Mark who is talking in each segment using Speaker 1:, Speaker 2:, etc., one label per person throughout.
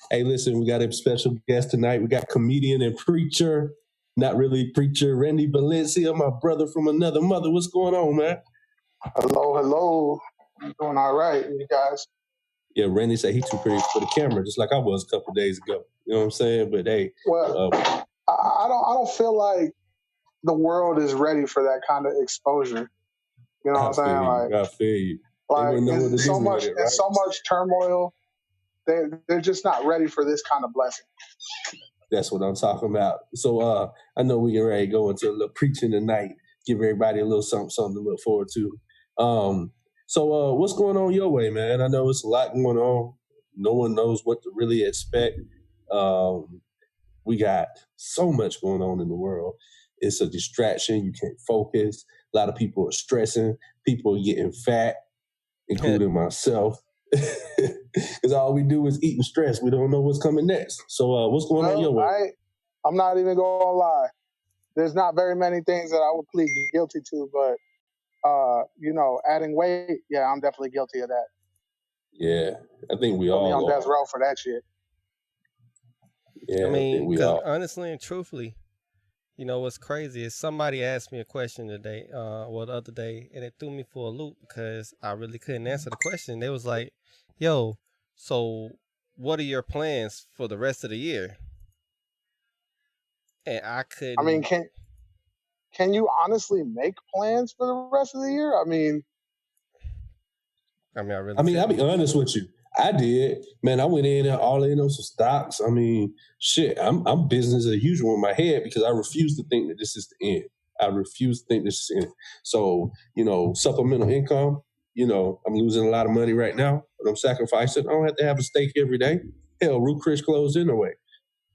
Speaker 1: Hey, listen, we got a special guest tonight. We got comedian and preacher, not really preacher, Randy Valencia, my brother from another mother. What's going on, man?
Speaker 2: Hello. I'm doing all right, you guys.
Speaker 1: Yeah, Randy said he too pretty for the camera, just like I was a couple of days ago. You know what I'm saying? But hey,
Speaker 2: well, I don't feel like the world is ready for that kind of exposure. You know what I'm saying?
Speaker 1: I feel you.
Speaker 2: Like it's so much, right? So much turmoil. They're just not ready for this kind of blessing.
Speaker 1: That's what I'm talking about. So I know we can ready to go into a little preaching tonight. Give everybody a little something to look forward to. So what's going on your way, man? I know it's a lot going on. No one knows what to really expect. We got so much going on in the world. It's a distraction. You can't focus. A lot of people are stressing. People are getting fat, including myself. Because all we do is eat and stress. We don't know what's coming next. So what's going on your way?
Speaker 2: I'm not even going to lie. There's not very many things that I would plead guilty to, but adding weight, yeah, I'm definitely guilty of that.
Speaker 1: Yeah, I think we all
Speaker 2: on death row for that shit.
Speaker 1: Yeah,
Speaker 3: I mean, because honestly and truthfully, you know what's crazy is somebody asked me a question today, the other day, and it threw me for a loop because I really couldn't answer the question. They was like, "Yo, so what are your plans for the rest of the year?" And I couldn't.
Speaker 2: I mean, can you honestly make plans for the rest of the year? I mean,
Speaker 1: I'll be honest with you. I did, man. I went in and all in on some stocks. I mean, shit. I'm business as usual in my head because I refuse to think that this is the end. I refuse to think this is the end. So, supplemental income. I'm losing a lot of money right now, but I'm sacrificing. I don't have to have a steak every day. Hell, Root Chris closed anyway.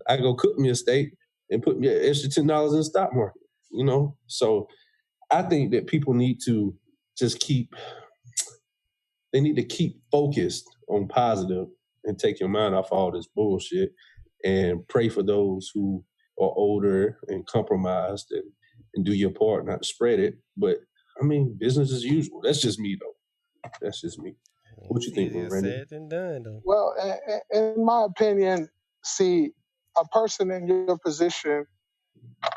Speaker 1: I go cook me a steak and put me an extra $10 in the stock market. So I think that people need to just keep focused on positive and take your mind off all this bullshit and pray for those who are older and compromised and do your part not to spread it. But I mean, business as usual. That's just me though. That's just me. What you think, Randy?
Speaker 3: Said and done, though.
Speaker 2: Well, in my opinion, see, a person in your position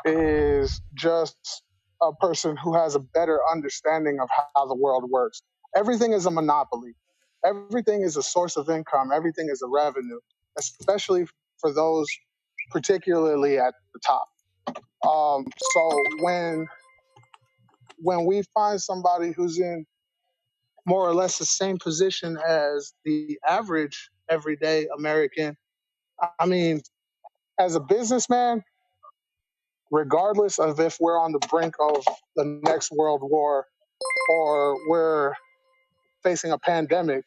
Speaker 2: is just a person who has a better understanding of how the world works. Everything is a monopoly. Everything is a source of income. Everything is a revenue, especially for those particularly at the top. So when we find somebody who's in more or less the same position as the average everyday American, I mean, as a businessman, regardless of if we're on the brink of the next world war or we're facing a pandemic,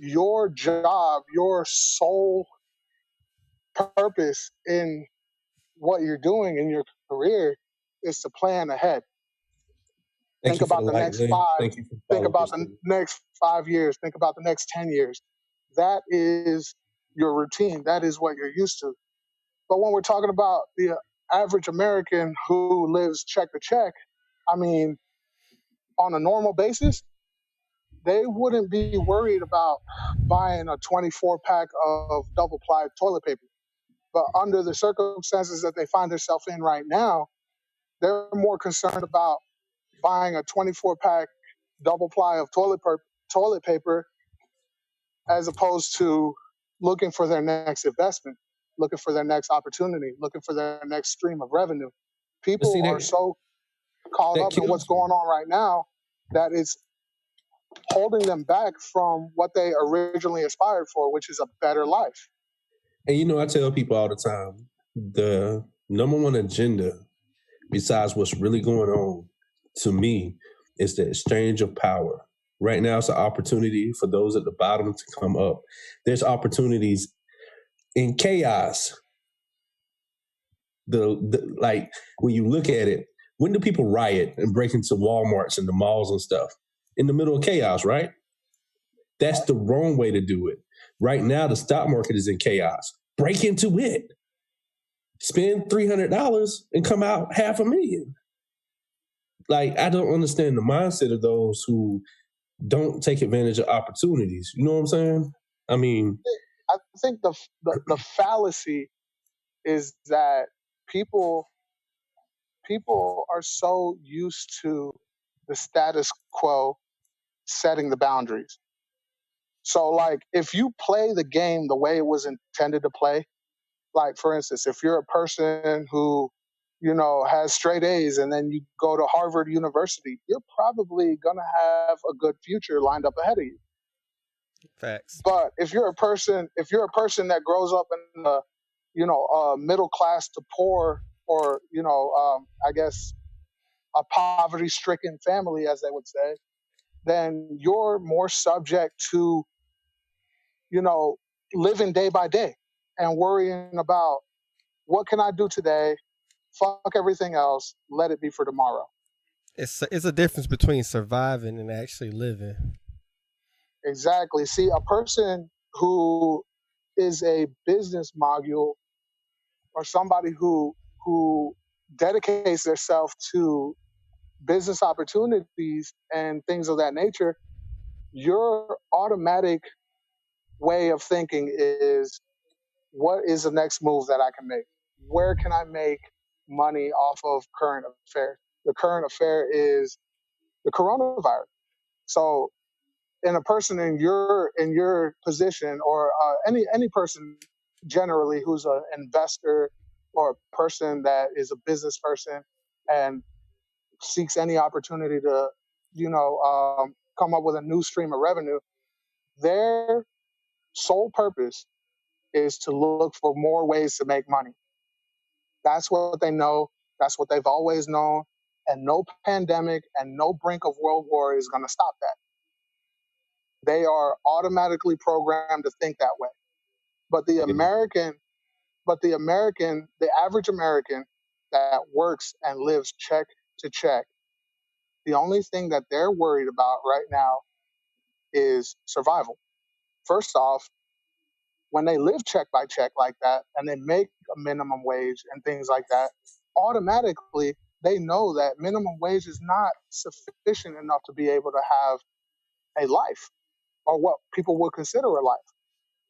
Speaker 2: your job, your sole purpose in what you're doing in your career is to plan ahead. Think about the next 5. Think about the next 5 years. Think about the next 10 years. That is your routine. That is what you're used to. But when we're talking about the average American who lives check to check, I mean, on a normal basis, they wouldn't be worried about buying a 24-pack of double-ply toilet paper. But under the circumstances that they find themselves in right now, they're more concerned about buying a 24-pack double-ply of toilet paper as opposed to looking for their next investment, looking for their next opportunity, looking for their next stream of revenue. People are so caught up in what's going on right now that it's holding them back from what they originally aspired for, which is a better life.
Speaker 1: And I tell people all the time, the number one agenda besides what's really going on, to me, is the exchange of power. Right now, it's an opportunity for those at the bottom to come up. There's opportunities in chaos. Like when you look at it, when do people riot and break into Walmarts and the malls and stuff? In the middle of chaos, right? That's the wrong way to do it. Right now, the stock market is in chaos. Break into it. Spend $300 and come out $500,000. Like, I don't understand the mindset of those who don't take advantage of opportunities. You know what I'm saying? I mean,
Speaker 2: I think the fallacy is that people are so used to the status quo setting the boundaries. So, like, if you play the game the way it was intended to play, like, for instance, if you're a person who, has straight A's and then you go to Harvard University, you're probably going to have a good future lined up ahead of you.
Speaker 3: Facts.
Speaker 2: But if you're a person that grows up in a middle class to poor, or I guess a poverty-stricken family, as they would say, then you're more subject to living day by day and worrying about what can I do today, fuck everything else, let it be for tomorrow.
Speaker 3: It's a difference between surviving and actually living.
Speaker 2: Exactly. See, a person who is a business mogul or somebody who dedicates themselves to business opportunities and things of that nature, your automatic way of thinking is, what is the next move that I can make? Where can I make money off of current affairs? The current affair is the coronavirus. So, in a person in your position, or any person generally who's an investor or a person that is a business person and seeks any opportunity to, come up with a new stream of revenue, their sole purpose is to look for more ways to make money. That's what they know. That's what they've always known. And no pandemic and no brink of world war is going to stop that. They are automatically programmed to think that way. But the average American that works and lives check to check, the only thing that they're worried about right now is survival. First off, when they live check by check like that and they make a minimum wage and things like that, automatically they know that minimum wage is not sufficient enough to be able to have a life, or what people would consider a life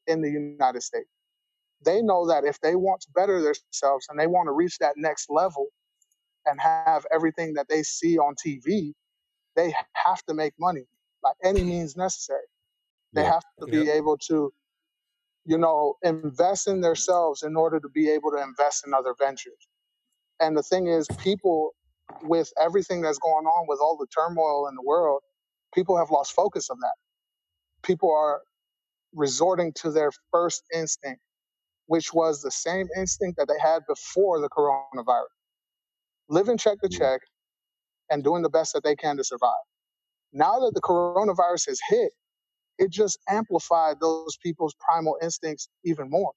Speaker 2: in the United States. They know that if they want to better themselves and they want to reach that next level and have everything that they see on TV, they have to make money by any means necessary. They have to be able to, invest in themselves in order to be able to invest in other ventures. And the thing is, people, with everything that's going on, with all the turmoil in the world, people have lost focus of that. People are resorting to their first instinct, which was the same instinct that they had before the coronavirus. Living check to check and doing the best that they can to survive. Now that the coronavirus has hit, it just amplified those people's primal instincts even more.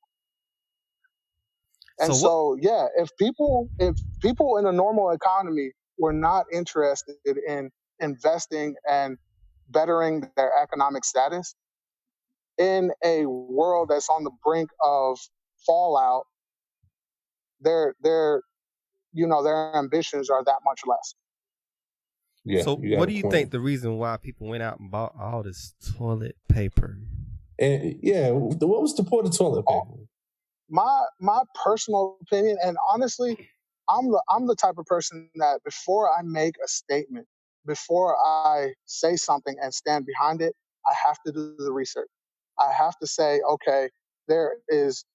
Speaker 2: And so if people in a normal economy were not interested in investing and bettering their economic status, in a world that's on the brink of fallout, their ambitions are that much less.
Speaker 3: Yeah. So what do you think the reason why people went out and bought all this toilet paper?
Speaker 1: And what was the point of toilet paper?
Speaker 2: My personal opinion, and honestly, I'm the type of person that before I make a statement, before I say something and stand behind it, I have to do the research. I have to say, okay, there is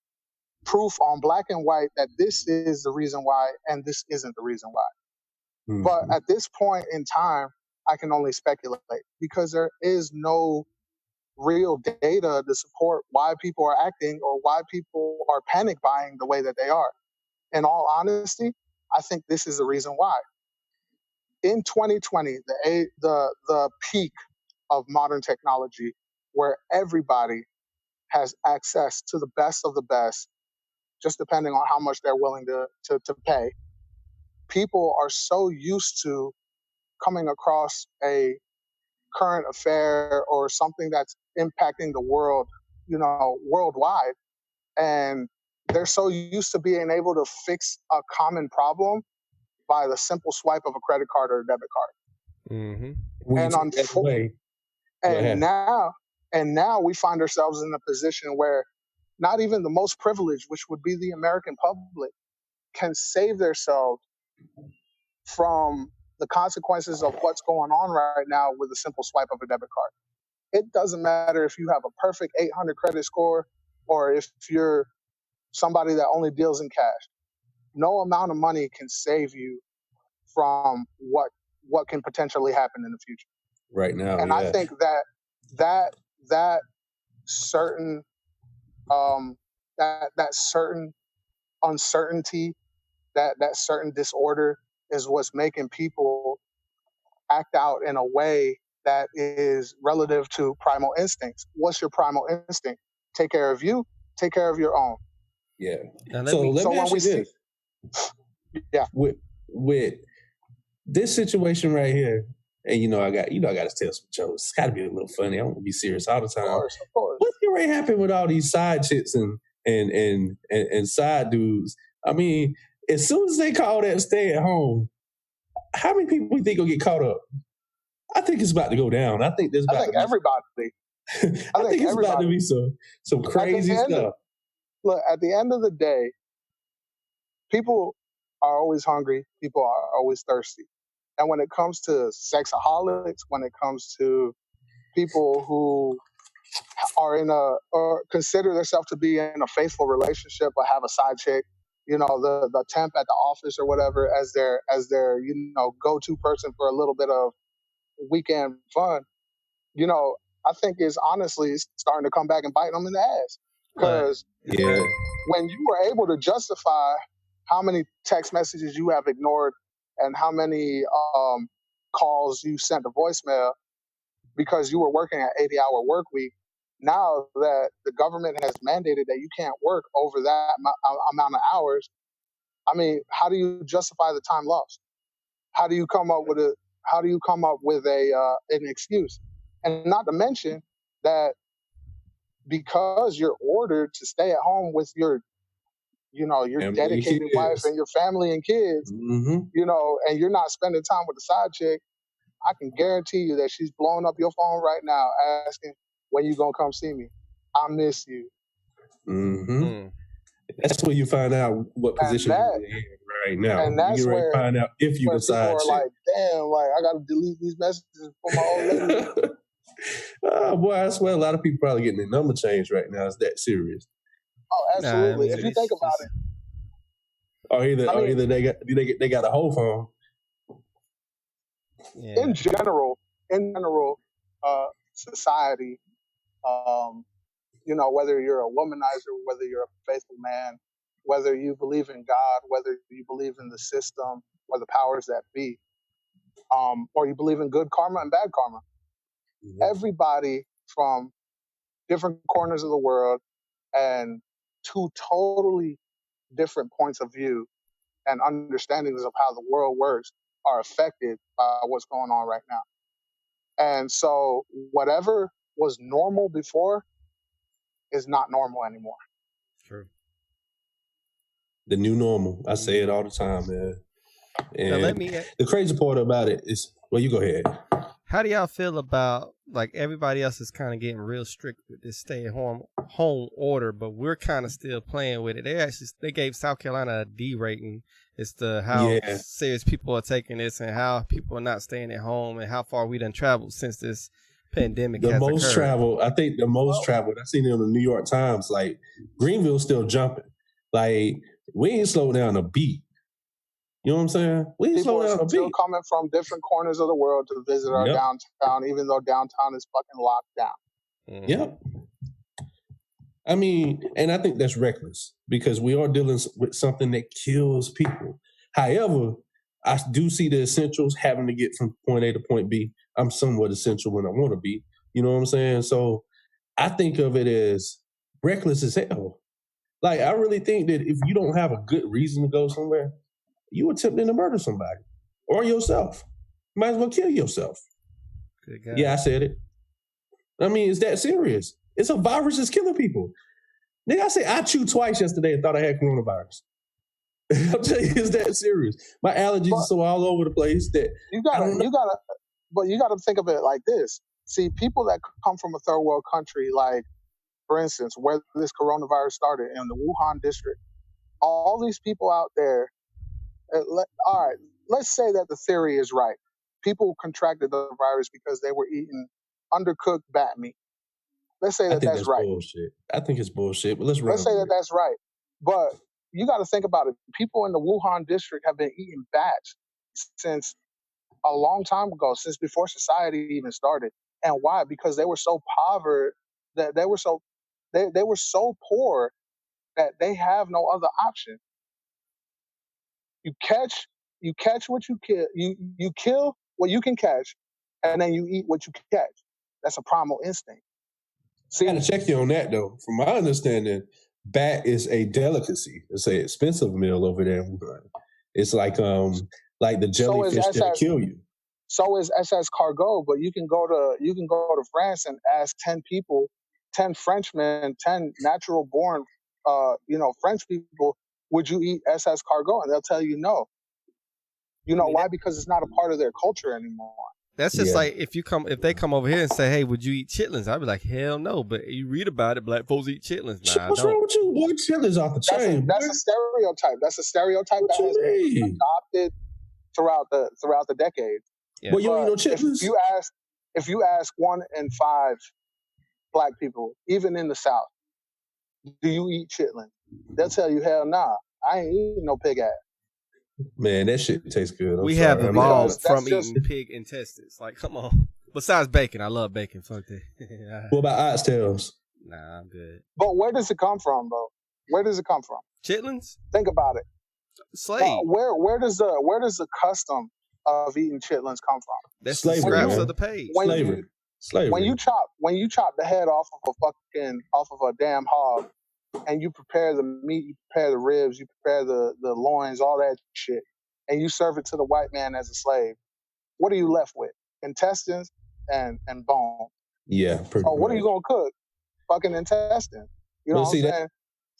Speaker 2: proof on black and white that this is the reason why and this isn't the reason why. Mm-hmm. But at this point in time, I can only speculate because there is no real data to support why people are acting or why people are panic buying the way that they are. In all honesty, I think this is the reason why. In 2020, the peak of modern technology, where everybody has access to the best of the best, just depending on how much they're willing to pay. People are so used to coming across a current affair or something that's impacting the world, worldwide. And they're so used to being able to fix a common problem by the simple swipe of a credit card or a debit card.
Speaker 1: Mm-hmm.
Speaker 2: And now we find ourselves in a position where not even the most privileged, which would be the American public, can save themselves from the consequences of what's going on right now with a simple swipe of a debit card. It doesn't matter if you have a perfect 800 credit score or if you're somebody that only deals in cash. No amount of money can save you from what can potentially happen in the future.
Speaker 1: Right now,
Speaker 2: and I think that certain that certain uncertainty, that certain disorder is what's making people act out in a way that is relative to primal instincts. What's your primal instinct? Take care of you, take care of your own.
Speaker 1: Yeah. So let me ask you this.
Speaker 2: Yeah.
Speaker 1: With this situation right here, and I got to tell some jokes. It's got to be a little funny. I want to be serious all the time.
Speaker 2: Of course.
Speaker 1: What's going to happen with all these side chicks and side dudes? I mean, as soon as they call that stay at home, how many people we think will get caught up? I think it's about to go down. I think there's about
Speaker 2: everybody.
Speaker 1: I think it's about to be some crazy stuff.
Speaker 2: Look, at the end of the day, people are always hungry. People are always thirsty. And when it comes to sexaholics, when it comes to people who are or consider themselves to be in a faithful relationship but have a side chick, the temp at the office or whatever as their go-to person for a little bit of weekend fun, I think is honestly starting to come back and bite them in the ass. Because when you were able to justify how many text messages you have ignored and how many calls you sent to voicemail because you were working an 80-hour work week, now that the government has mandated that you can't work over that amount of hours, I mean, how do you justify the time lost? How do you come up with an excuse? And not to mention that because you're ordered to stay at home with your dedicated wife and your family and kids, and you're not spending time with the side chick, I can guarantee you that she's blowing up your phone right now asking, when you gonna come see me? I miss you.
Speaker 1: Mm-hmm. That's where you find out what position you're in right now.
Speaker 2: And that's where you
Speaker 1: find out if you decide.
Speaker 2: People are like, damn, I gotta delete these messages for my old lady.
Speaker 1: Boy, I swear a lot of people probably getting their number changed right now. It's that serious.
Speaker 2: Oh, absolutely. If you think about it.
Speaker 1: Or either they got a whole phone.
Speaker 2: Yeah. In general, society, whether you're a womanizer, whether you're a faithful man, whether you believe in God, whether you believe in the system or the powers that be, or you believe in good karma and bad karma. Mm-hmm. Everybody from different corners of the world and two totally different points of view and understandings of how the world works are affected by what's going on right now. And so whatever was normal before is not normal anymore.
Speaker 1: True. The new normal. I say it all the time, man. And the crazy part about it is, well, you go ahead.
Speaker 3: How do y'all feel about, everybody else is kind of getting real strict with this stay-at-home order, but we're kind of still playing with it. They gave South Carolina a D rating as to how serious people are taking this and how people are not staying at home and how far we done traveled since this pandemic has occurred.
Speaker 1: I think the most traveled, I seen it on the New York Times, Greenville's still jumping. We ain't slowed down a beat. You know what I'm saying?
Speaker 2: People are still coming from different corners of the world to visit our downtown, even though downtown is fucking locked down.
Speaker 1: Mm-hmm. Yep. I mean, and I think that's reckless because we are dealing with something that kills people. However, I do see the essentials having to get from point A to point B. I'm somewhat essential when I want to be. You know what I'm saying? So I think of it as reckless as hell. Like, I really think that if you don't have a good reason to go somewhere, you attempting to murder somebody or yourself. Might as well kill yourself. Yeah, I said it. I mean, it's that serious. It's a virus that's killing people. Nigga, I said I chewed twice yesterday and thought I had coronavirus. I'll tell you, it's that serious. My allergies are so all over the place that
Speaker 2: you gotta think of it like this. See, people that come from a third world country, like, for instance, where this coronavirus started in the Wuhan district, all these people out there, all right, let's say that the theory is right. People contracted the virus because they were eating undercooked bat meat. Let's say that's right.
Speaker 1: Bullshit. I think it's bullshit, but let's
Speaker 2: say that that's right. But you got to think about it. People in the Wuhan district have been eating bats since a long time ago, since before society even started. And why? Because they were so they were so poor that they have no other option. You catch what you kill. You kill what you can catch, and then you eat what you catch. That's a primal instinct.
Speaker 1: See, I gotta check you on that though. From my understanding, bat is a delicacy. It's an expensive meal over there in Wuhan. It's like the jellyfish that kill you.
Speaker 2: So is SS cargot, but you can go to France and ask 10 people, 10 Frenchmen, 10 natural born French people, would you eat SS cargot? And they'll tell you no. You know why? Because it's not a part of their culture anymore.
Speaker 3: That's just like if they come over here and say, "Hey, would you eat chitlins?" I'd be like, "Hell no!" But you read about it, black folks eat chitlins. Nah,
Speaker 1: what's wrong with you? Boy, chitlins off the chain.
Speaker 2: That's a stereotype. That's a stereotype that has been adopted throughout the decades.
Speaker 1: Yeah. Well, you eat no chitlins.
Speaker 2: If you ask 1 in 5 black people, even in the South, do you eat chitlins? They'll tell you, hell nah, I ain't eating no pig ass.
Speaker 1: Man, that shit tastes good.
Speaker 3: We have evolved from eating pig intestines. Like, come on. Besides bacon, I love bacon. Fuck that.
Speaker 1: What about oxtails?
Speaker 3: Nah, I'm good.
Speaker 2: But where does it come from, bro? Where does it come from?
Speaker 3: Chitlins?
Speaker 2: Think about it.
Speaker 3: Slave.
Speaker 2: Where does the custom of eating chitlins come from?
Speaker 3: That's the scraps of the page.
Speaker 1: Slavery.
Speaker 2: When you chop the head off of a damn hog, and you prepare the meat, you prepare the ribs, you prepare the loins, all that shit, and you serve it to the white man as a slave, what are you left with? Intestines and bone.
Speaker 1: Yeah.
Speaker 2: What are you gonna cook? Fucking intestines. You know what I'm saying?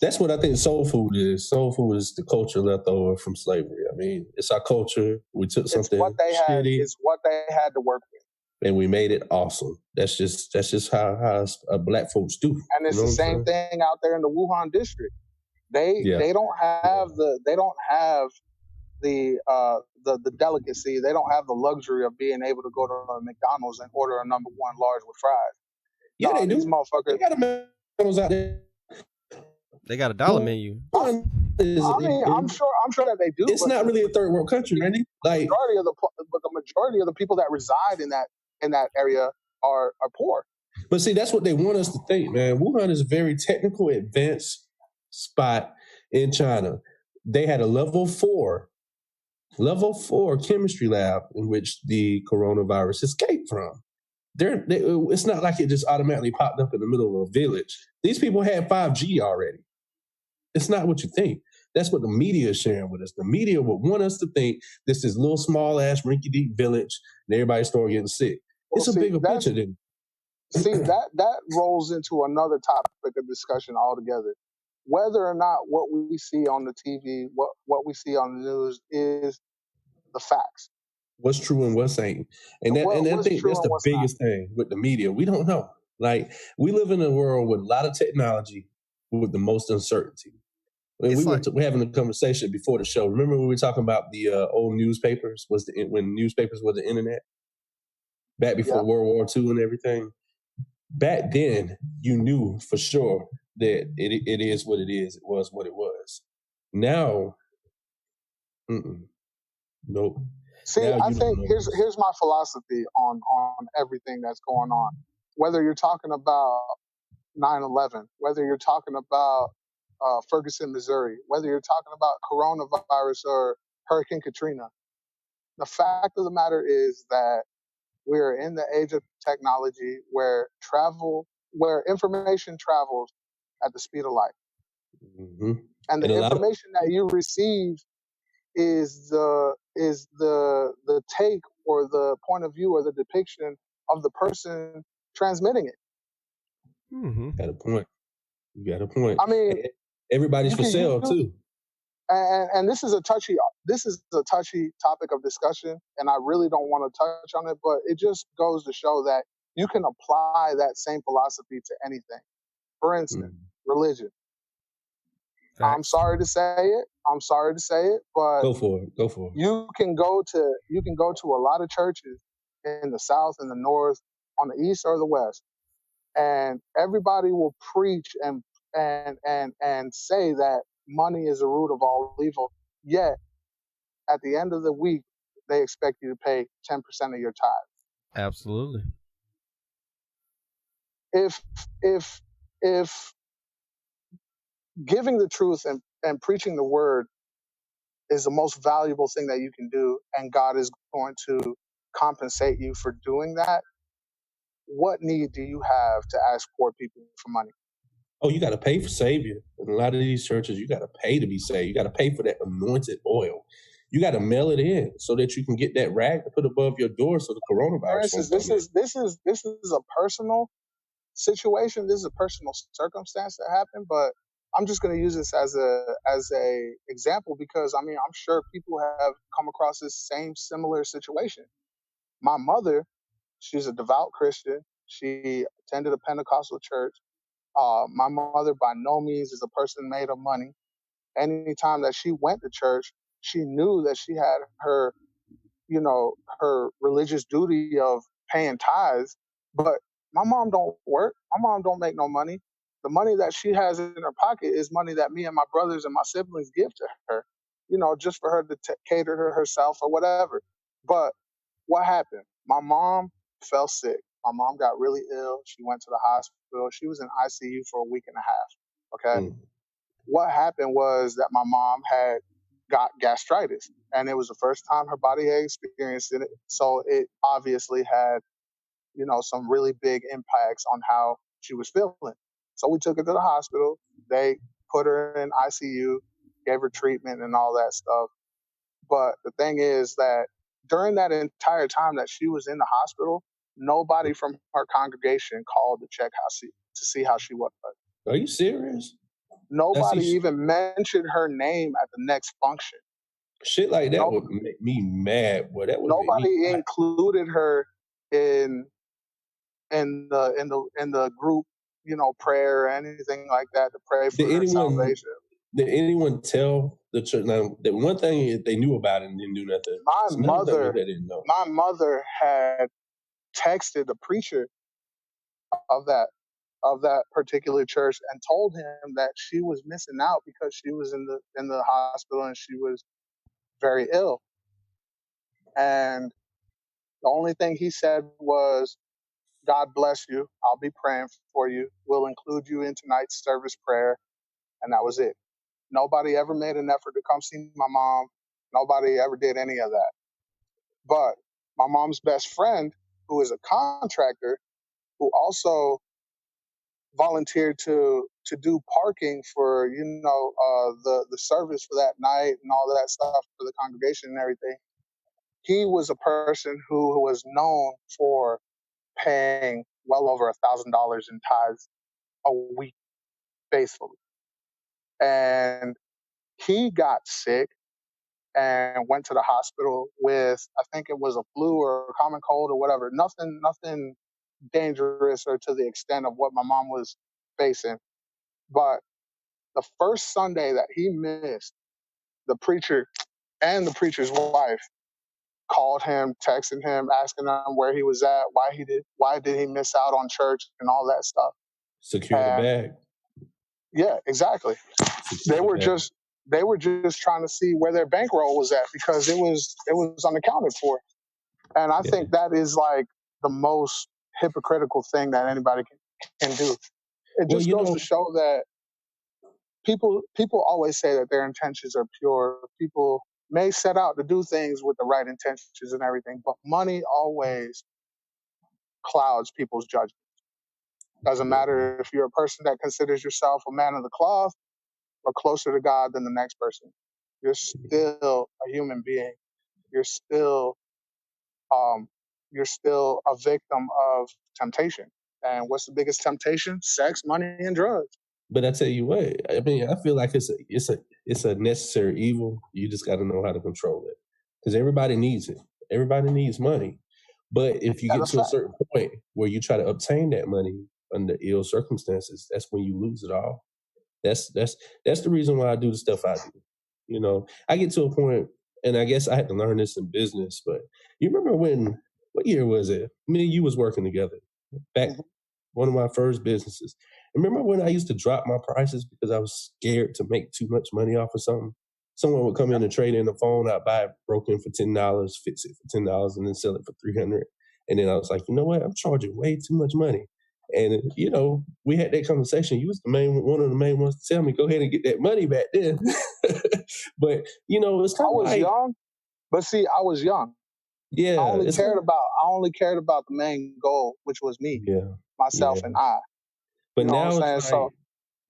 Speaker 1: That's what I think soul food is. Soul food is the culture left over from slavery. I mean, it's our culture. We took something shitty.
Speaker 2: It's what they had to work with.
Speaker 1: And we made it awesome. That's just how black folks do.
Speaker 2: And it's the same thing out there in the Wuhan district. They don't have the delicacy. They don't have the luxury of being able to go to a McDonald's and order a #1 large with fries.
Speaker 1: Yeah, they do.
Speaker 2: These motherfuckers.
Speaker 1: They got a McDonald's out there.
Speaker 3: They got a dollar menu.
Speaker 2: I mean, I'm sure that they do.
Speaker 1: It's not really a third world country, Randy. Like,
Speaker 2: the majority of the people that reside in that area are poor.
Speaker 1: But see, that's what they want us to think, man. Wuhan is a very technical, advanced spot in China. They had a level 4 chemistry lab in which the coronavirus escaped from. It's not like it just automatically popped up in the middle of a village. These people had 5G already. It's not what you think. That's what the media is sharing with us. The media would want us to think this is little small ass rinky-dink village and everybody start getting sick. It's a bigger picture than.
Speaker 2: See, that rolls into another topic of discussion altogether. Whether or not what we see on the TV, what we see on the news is the facts.
Speaker 1: What's true and what's ain't. And I think that's the biggest thing with the media. We don't know. Like, we live in a world with a lot of technology with the most uncertainty. We're having a conversation before the show. Remember when we were talking about the old newspapers? When newspapers were the internet? Back before World War II and everything? Back then, you knew for sure that it is what it is. It was what it was. Now, nope.
Speaker 2: See, I think here's my philosophy on everything that's going on. Whether you're talking about 9/11, whether you're talking about Ferguson, Missouri, whether you're talking about coronavirus or Hurricane Katrina. The fact of the matter is that we're in the age of technology where information travels at the speed of light.
Speaker 1: Mm-hmm.
Speaker 2: And the information that you receive is the take or the point of view or the depiction of the person transmitting it.
Speaker 3: Mm-hmm.
Speaker 1: Got a point. You got a point.
Speaker 2: I mean,
Speaker 1: everybody's for sale too.
Speaker 2: And this is a touchy topic of discussion, and I really don't want to touch on it, but it just goes to show that you can apply that same philosophy to anything. For instance, religion. I'm sorry to say it, but
Speaker 1: go for it.
Speaker 2: You can go to a lot of churches in the South and the North, on the East or the West, and everybody will preach and say that money is the root of all evil. Yet, at the end of the week, they expect you to pay 10% of your tithe.
Speaker 3: Absolutely.
Speaker 2: If giving the truth and preaching the word is the most valuable thing that you can do, and God is going to compensate you for doing that, what need do you have to ask poor people for money?
Speaker 1: Oh, you got to pay for Savior. In a lot of these churches, you got to pay to be saved. You got to pay for that anointed oil. You got to mail it in so that you can get that rag to put above your door so the coronavirus.
Speaker 2: For instance, this is a personal situation. This is a personal circumstance that happened, but I'm just going to use this as a example because I mean I'm sure people have come across this same similar situation. My mother, she's a devout Christian. She attended a Pentecostal church. My mother by no means is a person made of money. Anytime that she went to church, she knew that she had her, her religious duty of paying tithes. But my mom don't work. My mom don't make no money. The money that she has in her pocket is money that me and my brothers and my siblings give to her, just for her to cater to herself or whatever. But what happened? My mom fell sick. My mom got really ill. She went to the hospital. She was in ICU for a week and a half. Okay. What happened was that my mom had got gastritis, and it was the first time her body had experienced it. So it obviously had, some really big impacts on how she was feeling. So we took her to the hospital. They put her in ICU, gave her treatment and all that stuff. But the thing is that during that entire time that she was in the hospital, nobody from her congregation called to check to see how she was.
Speaker 1: Are you serious?
Speaker 2: Nobody even mentioned her name at the next function.
Speaker 1: Shit like that would make me mad. Boy, that would
Speaker 2: nobody included her in the group, prayer or anything like that to pray for her salvation.
Speaker 1: Did anyone tell the church? Now, the one thing they knew about it and didn't do nothing.
Speaker 2: My mother had texted the preacher of that particular church and told him that she was missing out because she was in the hospital and she was very ill. And the only thing he said was, "God bless you. I'll be praying for you. We'll include you in tonight's service prayer." And that was it. Nobody ever made an effort to come see my mom. Nobody ever did any of that. But my mom's best friend, who is a contractor, who also volunteered to do parking for the service for that night and all of that stuff for the congregation and everything. He was a person who was known for paying well over $1,000 in tithes a week faithfully. And he got sick and went to the hospital with, I think it was a flu or a common cold or whatever. Nothing dangerous or to the extent of what my mom was facing. But the first Sunday that he missed, the preacher and the preacher's wife called him, texted him, asking him where he was at, why did he miss out on church and all that stuff.
Speaker 1: Secure the bag.
Speaker 2: Yeah, exactly. They were just trying to see where their bankroll was at because it was unaccounted for. And I think that is like the most hypocritical thing that anybody can do. It just goes to show that people always say that their intentions are pure. People may set out to do things with the right intentions and everything, but money always clouds people's judgment. Doesn't matter if you're a person that considers yourself a man of the cloth or closer to God than the next person. You're still a human being. You're still a victim of temptation. And what's the biggest temptation? Sex, money, and drugs.
Speaker 1: But I tell you what, I mean, I feel like it's a necessary evil. You just got to know how to control it, because everybody needs it. Everybody needs money. But if you get to a certain point where you try to obtain that money under ill circumstances, that's when you lose it all. That's the reason why I do the stuff I do. You know, I get to a point, and I guess I had to learn this in business. But you remember what year was it? Me and you was working together back. One of my first businesses. Remember when I used to drop my prices because I was scared to make too much money off of something? Someone would come in and trade in the phone. I'd buy it broken for $10, fix it for $10, and then sell it for $300. And then I was like, you know what? I'm charging way too much money. And you know, we had that conversation. You was one of the main ones to tell me, go ahead and get that money back then. But you know, it's kind of like,
Speaker 2: young. But see, I was young.
Speaker 1: Yeah,
Speaker 2: I only cared about the main goal, which was me, myself, and I.
Speaker 1: But you know now it's like,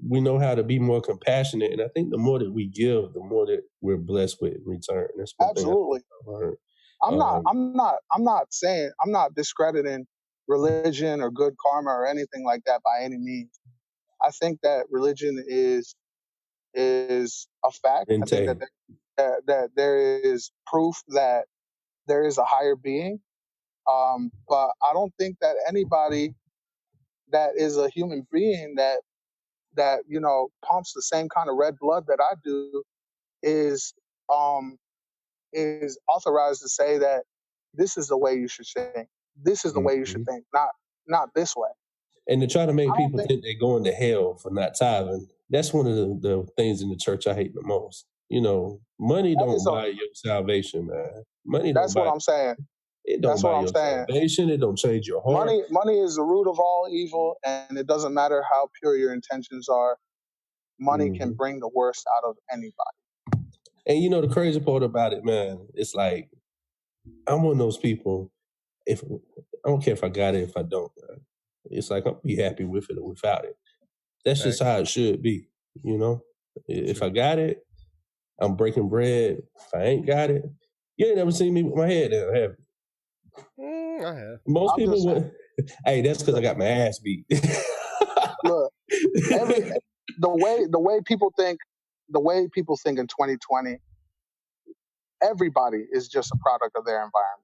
Speaker 1: we know how to be more compassionate, and I think the more that we give, the more that we're blessed with in return. That's
Speaker 2: absolutely. I'm not discrediting religion or good karma or anything like that by any means. I think that religion is a fact. I think that there is proof that there is a higher being. But I don't think that anybody that is a human being that you know pumps the same kind of red blood that I do is authorized to say that this is the way you should think. This is the way you should think, not this way.
Speaker 1: And to try to make people think they're going to hell for not tithing, that's one of the things in the church I hate the most. You know, money don't buy your salvation, man. Money don't buy.
Speaker 2: That's what I'm saying.
Speaker 1: It don't buy your salvation. It don't change your heart.
Speaker 2: Money is the root of all evil, and it doesn't matter how pure your intentions are. Money can bring the worst out of anybody.
Speaker 1: And you know the crazy part about it, man, it's like I'm one of those people. If I don't care if I got it, if I don't, man. It's like I'll be happy with it or without it. That's just how it should be, you know. If I got it, I'm breaking bread. If I ain't got it, you ain't never seen me with my head down, have you?
Speaker 3: I have.
Speaker 1: Most people would. Hey, that's because I got my ass beat.
Speaker 2: Look, the way people think in 2020, everybody is just a product of their environment.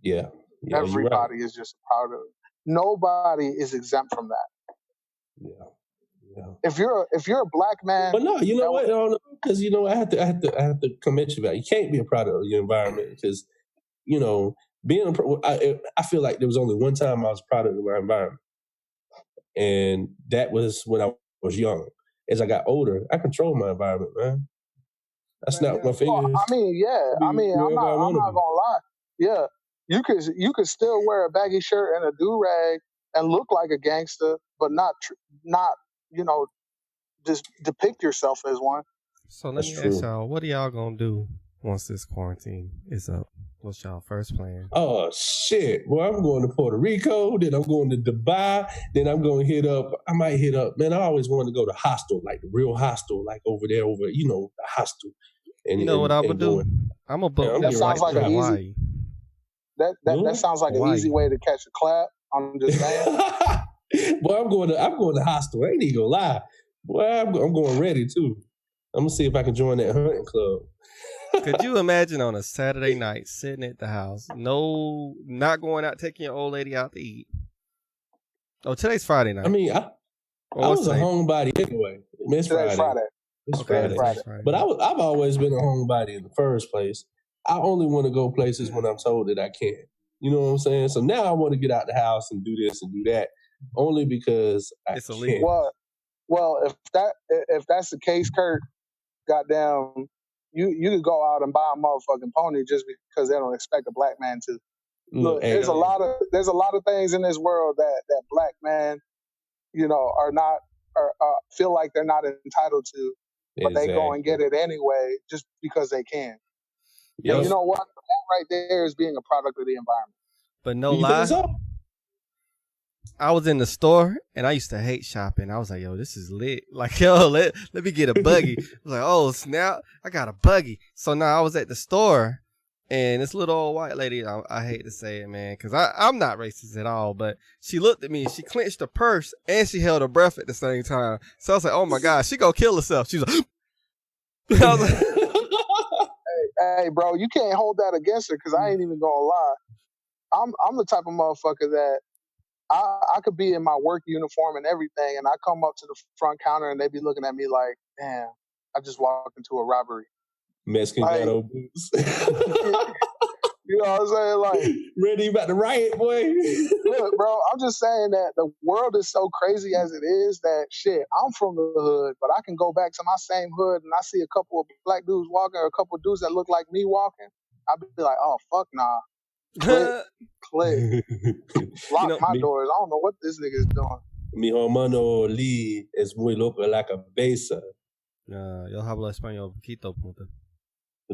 Speaker 1: Yeah,
Speaker 2: everybody is just a product. Nobody is exempt from that.
Speaker 1: Yeah.
Speaker 2: If you're a black man,
Speaker 1: but no, you know what? Because you know, I have to commit you that you can't be a product of your environment because you know. I feel like there was only one time I was a product of my environment, and that was when I was young. As I got older, I control my environment, man. I snapped my fingers.
Speaker 2: Well, I'm not gonna lie. Yeah, you could still wear a baggy shirt and a do-rag and look like a gangster, but not you know, just depict yourself as one.
Speaker 3: So let me ask y'all, what are y'all gonna do once this quarantine is up? What's y'all first plan?
Speaker 1: Oh shit! Well, I'm going to Puerto Rico. Then I'm going to Dubai. Then I'm going to I might hit up. Man, I always wanted to go to hostel, like the real hostel, like over there, you know, the hostel. And
Speaker 3: you know what I would do? I'm a book.
Speaker 2: That sounds like an easy. That sounds like an easy way to catch a clap. I'm just saying.
Speaker 1: Boy, I'm going to hostel. I ain't even gonna lie. Boy, I'm going ready too. I'm gonna see if I can join that hunting club.
Speaker 3: Could you imagine on a Saturday night sitting at the house, not going out, taking your old lady out to eat? Oh, today's Friday night.
Speaker 1: I mean, I was a homebody anyway. It's Friday. It's Friday. But I've always been a homebody in the first place. I only want to go places when I'm told that I can. You know what I'm saying? So now I want to get out the house and do this and do that, only because
Speaker 3: it's illegal.
Speaker 2: Well, if that's the case, Kurt, goddamn. You could go out and buy a motherfucking pony just because they don't expect a black man to. Look, there's a lot of things in this world that black men, you know, feel like they're not entitled to, but they go and get it anyway just because they can. Yep. And you know what? That right there is being a product of the environment.
Speaker 3: But no lie, I was in the store and I used to hate shopping. I was like, yo, this is lit. Like, yo, let me get a buggy. I was like, oh, snap, I got a buggy. So now I was at the store and this little old white lady, I hate to say it, man, because I'm not racist at all, but she looked at me, she clenched her purse and she held her breath at the same time. So I was like, oh my God, she gonna kill herself. She was like, I was like
Speaker 2: hey, bro, you can't hold that against her because I ain't even gonna lie. I'm the type of motherfucker that I could be in my work uniform and everything, and I come up to the front counter and they be looking at me like, damn, I just walked into a robbery.
Speaker 1: Mexican ghetto boots.
Speaker 2: You know what I'm saying? Like,
Speaker 1: ready about to riot, boy.
Speaker 2: Look, bro, I'm just saying that the world is so crazy as it is that shit, I'm from the hood, but I can go back to my same hood and I see a couple of black dudes walking or a couple of dudes that look like me walking. I'll be like, oh, fuck nah. Click. Lock my doors. I don't know what this nigga is doing.
Speaker 1: Mi hermano Lee es muy loco la cabeza.
Speaker 3: Yo hablo español poquito, puta.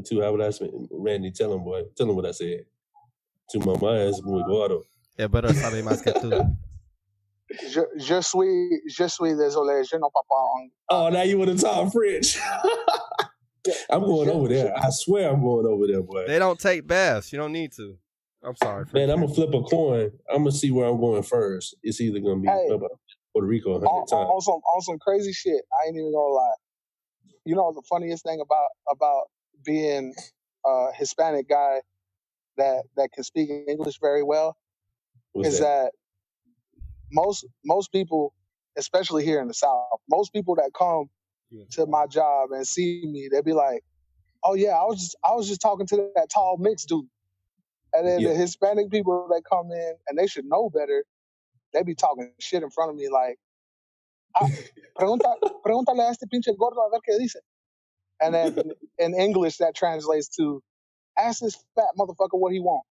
Speaker 1: Tu hablas, Randy, tell him what I said. Tu mamá es muy gordo.
Speaker 3: Pero sabe más que tú.
Speaker 2: Je suis désolé, je n'ai pas parlé.
Speaker 1: Oh, now you want to talk French. I'm going over there. I swear I'm going over there, boy.
Speaker 3: They don't take baths. You don't need to. I'm sorry.
Speaker 1: Man, I'm going to flip a coin. I'm going to see where I'm going first. It's either going to be Puerto Rico 100 times.
Speaker 2: On some crazy shit. I ain't even going to lie. You know, the funniest thing about being a Hispanic guy that can speak English very well is that most people, especially here in the South, most people that come to my job and see me, they'll be like, oh yeah, I was just talking to that tall mixed dude. And then the Hispanic people that come in, and they should know better, they be talking shit in front of me like, pregúntale a este pinche gordo a ver qué dice. And then in English that translates to, ask this fat motherfucker what he want.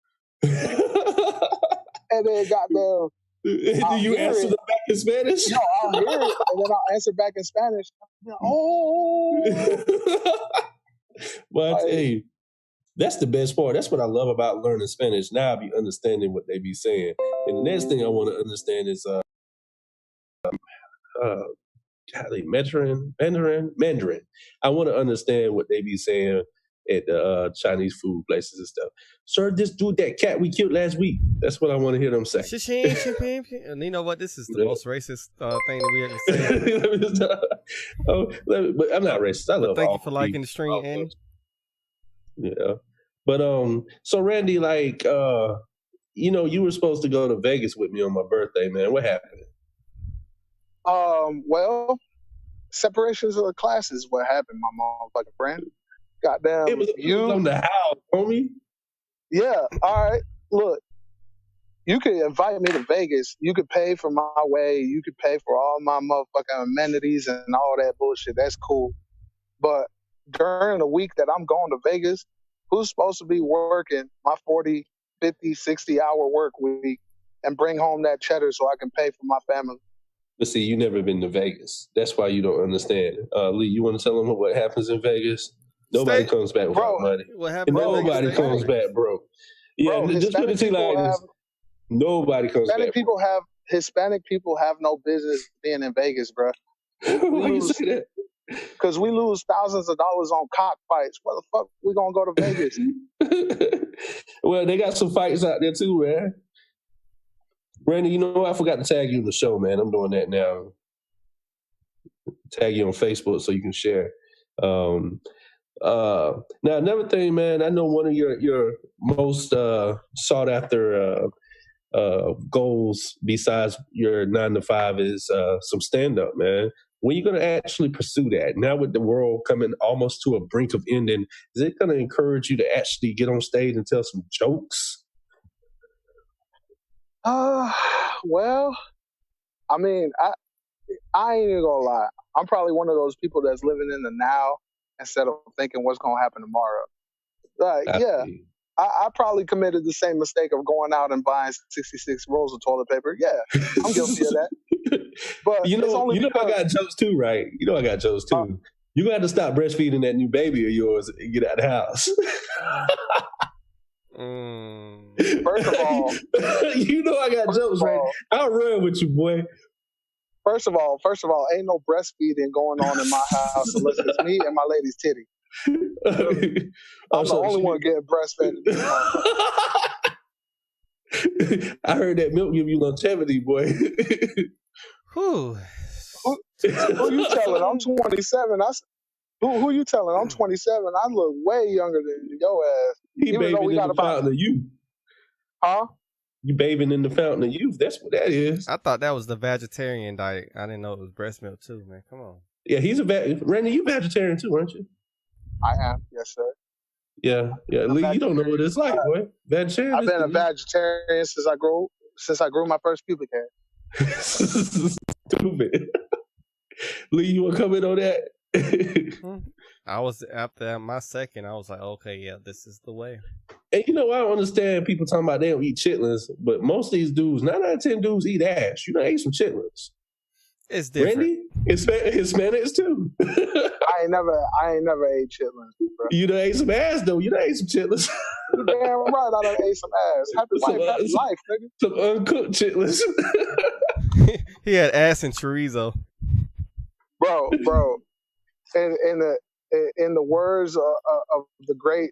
Speaker 2: And then goddamn,
Speaker 1: do you answer them back in Spanish?
Speaker 2: No, I'll hear it, and then I'll answer back in Spanish. Oh.
Speaker 1: Well, I tell you, that's the best part. That's what I love about learning Spanish. Now I be understanding what they be saying. And the next thing I want to understand is Mandarin. I want to understand what they be saying at the Chinese food places and stuff. Sir, this dude, that cat we killed last week. That's what I want to hear them say.
Speaker 3: And you know what? This is the most racist thing that we ever said.
Speaker 1: But I'm not racist. I love.
Speaker 3: Thank you for liking the stream, Annie.
Speaker 1: Yeah, but so Randy, like, you know, you were supposed to go to Vegas with me on my birthday, man. What happened?
Speaker 2: Well, separations of the classes. What happened, my motherfucking friend? Goddamn,
Speaker 1: it was on the house, homie.
Speaker 2: Yeah. All right. Look, you could invite me to Vegas. You could pay for my way. You could pay for all my motherfucking amenities and all that bullshit. That's cool. But during the week that I'm going to Vegas, who's supposed to be working my 40, 50, 60-hour work week and bring home that cheddar so I can pay for my family?
Speaker 1: But see, you never been to Vegas. That's why you don't understand. Lee, you want to tell them what happens in Vegas? Nobody comes back without money.
Speaker 3: What happened?
Speaker 1: Nobody comes back broke. Yeah,
Speaker 2: bro,
Speaker 1: just put it to you like this. Nobody comes back.
Speaker 2: Hispanic people have no business being in Vegas, bro.
Speaker 1: Why you say that?
Speaker 2: Because we lose thousands of dollars on cockfights. Where the fuck we gonna go to Vegas?
Speaker 1: Well, they got some fights out there too, man. Randy, you know, I forgot to tag you in the show, man. I'm doing that now. Tag you on Facebook so you can share. Now, another thing, man, I know one of your most sought after goals besides your 9 to 5 is some stand-up, man. When are you going to actually pursue that? Now with the world coming almost to a brink of ending, is it going to encourage you to actually get on stage and tell some jokes?
Speaker 2: Well, I mean, I ain't even gonna lie. I'm probably one of those people that's living in the now instead of thinking what's gonna happen tomorrow. Like, yeah, I probably committed the same mistake of going out and buying 66 rolls of toilet paper. Yeah, I'm guilty of that. But
Speaker 1: you know I got jokes too, right? You know I got jokes too. You got to stop breastfeeding that new baby of yours and get out of the house.
Speaker 2: First of all,
Speaker 1: you know I got jokes, right? I'll run with you, boy.
Speaker 2: First of all, ain't no breastfeeding going on in my house unless it's me and my lady's titty. I'm the only one getting breastfed.
Speaker 1: I heard that milk give you longevity, boy.
Speaker 2: Who you telling? I'm 27. Who you telling? I'm 27. I look way younger than your ass.
Speaker 1: He bathing in the fountain of youth.
Speaker 2: Huh?
Speaker 1: You bathing in the fountain of youth. That's what that is.
Speaker 3: I thought that was the vegetarian diet. I didn't know it was breast milk too, man. Come on.
Speaker 1: Yeah, he's a Randy, you vegetarian too, aren't you?
Speaker 2: I am. Yes, sir.
Speaker 1: Yeah. Lee, you don't know what it's like, boy. Vegetarian.
Speaker 2: I've been a vegetarian since I grew my first pubic hair.
Speaker 1: Stupid. Lee, you want to comment on that?
Speaker 3: I was after my second. I was like, okay, yeah, this is the way.
Speaker 1: And I don't understand people talking about they don't eat chitlins, but most of these dudes, 9 out of 10 dudes eat ass. You ate some chitlins.
Speaker 3: It's different.
Speaker 1: Randy, Hispanics too.
Speaker 2: I ain't never ate chitlins, bro.
Speaker 1: You done ate some ass though. You done ate some chitlins.
Speaker 2: You damn right, I done ate some ass. Happy life, nigga.
Speaker 1: Some uncooked chitlins.
Speaker 3: He had ass and chorizo.
Speaker 2: Bro. In the words of the great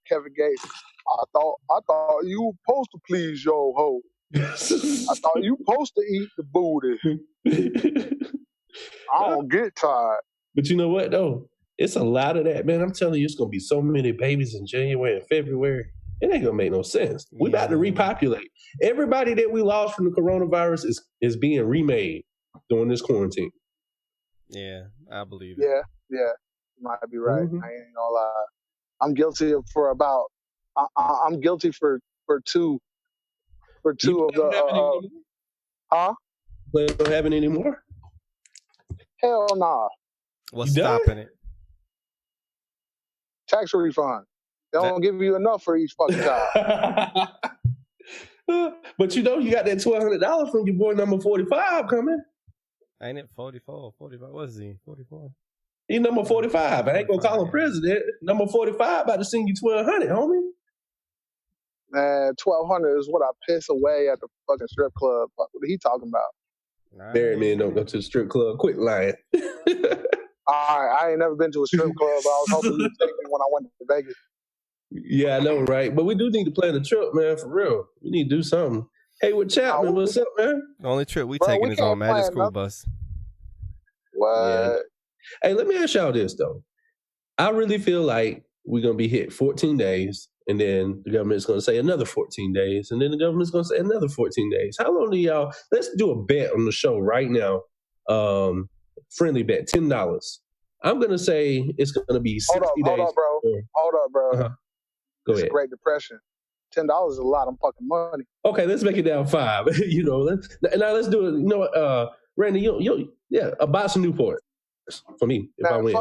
Speaker 2: Kevin Gates, I thought you were supposed to please your hoe. I thought you supposed to eat the booty. I don't get tired.
Speaker 1: But you know what though? It's a lot of that, man. I'm telling you, it's gonna be so many babies in January and February. It ain't gonna make no sense. We about to repopulate. Everybody that we lost from the coronavirus is being remade during this quarantine.
Speaker 3: Yeah, I believe it.
Speaker 2: Yeah, you might be right. I ain't gonna lie. I'm guilty for two of the. Huh?
Speaker 1: They don't have it anymore?
Speaker 2: Hell nah.
Speaker 3: What's stopping it?
Speaker 2: Tax refund. They don't give you enough for each fucking job.
Speaker 1: But you got that $1,200 from your boy number 45 coming.
Speaker 3: Ain't it 44? 45? What is he? 44?
Speaker 1: He number 45. I ain't gonna call him president. Number 45 about to send you $1,200, homie.
Speaker 2: Man, $1,200 is what I piss away at the fucking strip club. What are he talking about?
Speaker 1: Married men don't go to the strip club. Quit lying.
Speaker 2: I ain't never been to a strip club. I was hoping you'd take me when I went to Vegas.
Speaker 1: Yeah, I know, right? But we do need to plan a trip, man, for real. We need to do something. Hey, with Chapman, what's up, man?
Speaker 3: The only trip we taking is on Magic School Bus.
Speaker 2: What?
Speaker 1: Yeah. Hey, let me ask y'all this, though. I really feel like we're going to be hit 14 days, and then the government's going to say another 14 days, and then the government's going to say another 14 days. How long do y'all... Let's do a bet on the show right now. Friendly bet, $10. I'm going to say it's going to be 60 days.
Speaker 2: Hold up, bro.
Speaker 1: Uh-huh. Go ahead.
Speaker 2: It's a Great Depression. $10 is a lot of fucking money.
Speaker 1: Okay, let's make it down 5. Let's do it. Randy, a box of Newport for me if I win.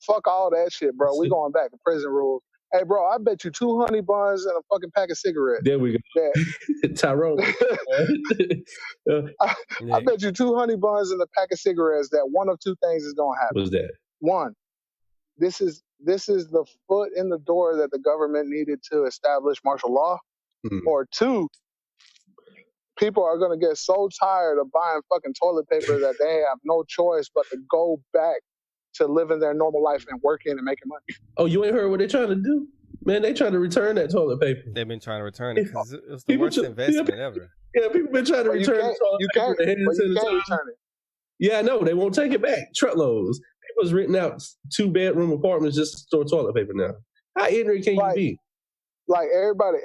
Speaker 2: Fuck all that shit, bro. We going back to prison rules. Hey, bro, I bet you 2 honey buns and a fucking pack of cigarettes.
Speaker 1: There we go. Tyrone.
Speaker 2: I bet you 2 honey buns and a pack of cigarettes that one of 2 things is gonna happen.
Speaker 1: What's that?
Speaker 2: 1, this is the foot in the door that the government needed to establish martial law. Or 2, people are going to get so tired of buying fucking toilet paper that they have no choice but to go back to living their normal life and working and making money.
Speaker 1: Oh, you ain't heard what they're trying to do? Man, they trying to return that toilet paper.
Speaker 3: They've been trying to return it because it was the worst investment ever.
Speaker 1: Yeah, people been trying to return the toilet paper.
Speaker 2: You can't return it.
Speaker 1: Yeah, I know. They won't take it back. Truckloads. People's renting out 2-bedroom apartments just to store toilet paper now. How ignorant can you be?
Speaker 2: Like everybody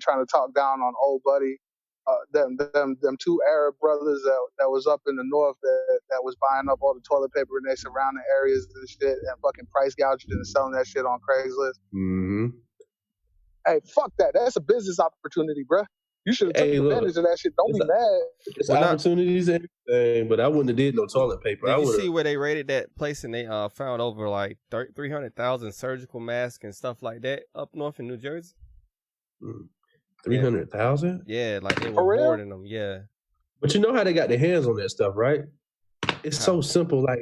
Speaker 2: trying to talk down on old buddy. Them 2 Arab brothers that was up in the north that was buying up all the toilet paper in their surrounding areas and shit and fucking price gouging and selling that shit on Craigslist.
Speaker 1: Mm-hmm.
Speaker 2: Hey, fuck that. That's a business opportunity, bruh. You should have taken advantage of that shit. Don't be mad.
Speaker 1: It's opportunities and everything, but I wouldn't have did no toilet paper.
Speaker 3: Did you see where they raided that place and they found over like 300,000 surgical masks and stuff like that up north in New Jersey?
Speaker 1: 300,000?
Speaker 3: Yeah, like they were hoarding them. Yeah.
Speaker 1: But you know how they got their hands on that stuff, right? It's so simple. Like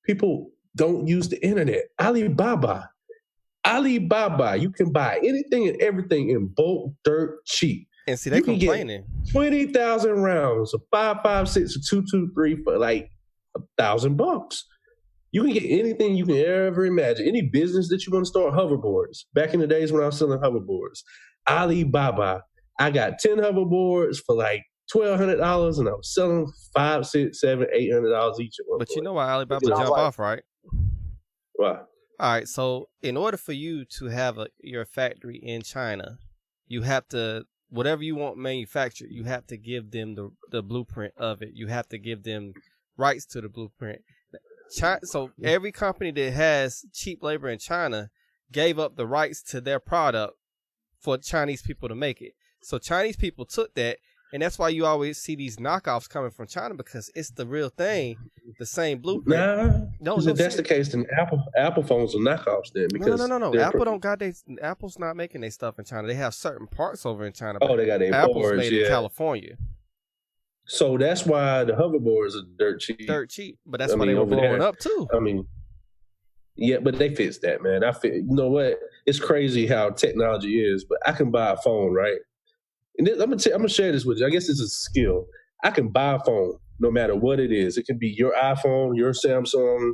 Speaker 1: people don't use the internet. Alibaba, you can buy anything and everything in bulk, dirt cheap.
Speaker 3: And see, they complaining.
Speaker 1: 20,000 rounds of 5.56 or 223 for like $1,000. You can get anything you can ever imagine. Any business that you want to start, hoverboards. Back in the days when I was selling hoverboards, Alibaba, I got 10 hoverboards for like $1,200, and I was selling $500, $600, $700, $800 each.
Speaker 3: But you know why Alibaba jump off, right?
Speaker 1: Why?
Speaker 3: All right, so in order for you to have your factory in China, you have to, whatever you want manufactured, you have to give them the blueprint of it. You have to give them rights to the blueprint. So every company that has cheap labor in China gave up the rights to their product for Chinese people to make it. So Chinese people took that, and that's why you always see these knockoffs coming from China, because it's the real thing, the same blueprint.
Speaker 1: No, if that's the case, then Apple phones are knockoffs then. Because
Speaker 3: no. Apple don't got Apple's not making their stuff in China. They have certain parts over in China.
Speaker 1: Oh, they got their
Speaker 3: Apple's
Speaker 1: boards,
Speaker 3: made in California.
Speaker 1: So that's why the hoverboards are dirt cheap.
Speaker 3: But that's why they were blowing up too.
Speaker 1: I mean, yeah, but they fix that, man. You know what? It's crazy how technology is, but I can buy a phone, right? And I'm gonna share this with you. I guess it's a skill. I can buy a phone no matter what it is. It can be your iPhone, your Samsung,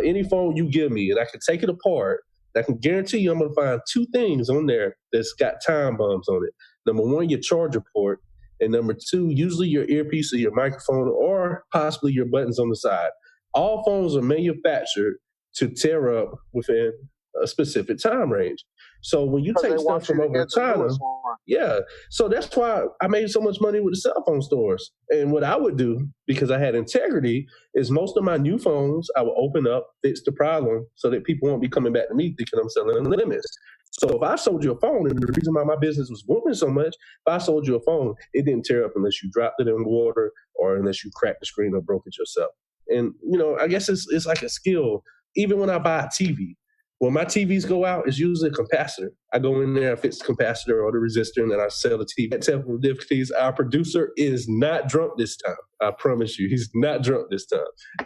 Speaker 1: any phone you give me, and I can take it apart. I can guarantee you I'm gonna find two things on there that's got time bombs on it. Number one, your charger port, and number two, usually your earpiece or your microphone, or possibly your buttons on the side. All phones are manufactured to tear up within a specific time range. So when you take stuff from over China, so that's why I made so much money with the cell phone stores. And what I would do, because I had integrity, is most of my new phones, I would open up, fix the problem, so that people won't be coming back to me thinking I'm selling limits. So if I sold you a phone, and the reason why my business was booming so much, if I sold you a phone, it didn't tear up unless you dropped it in water or unless you cracked the screen or broke it yourself. And, I guess it's like a skill. Even when I buy a TV, when my TVs go out, it's usually a capacitor. I go in there, I fix the capacitor or the resistor, and then I sell the TV. Technical difficulties. Our producer is not drunk this time. I promise you, he's not drunk this time.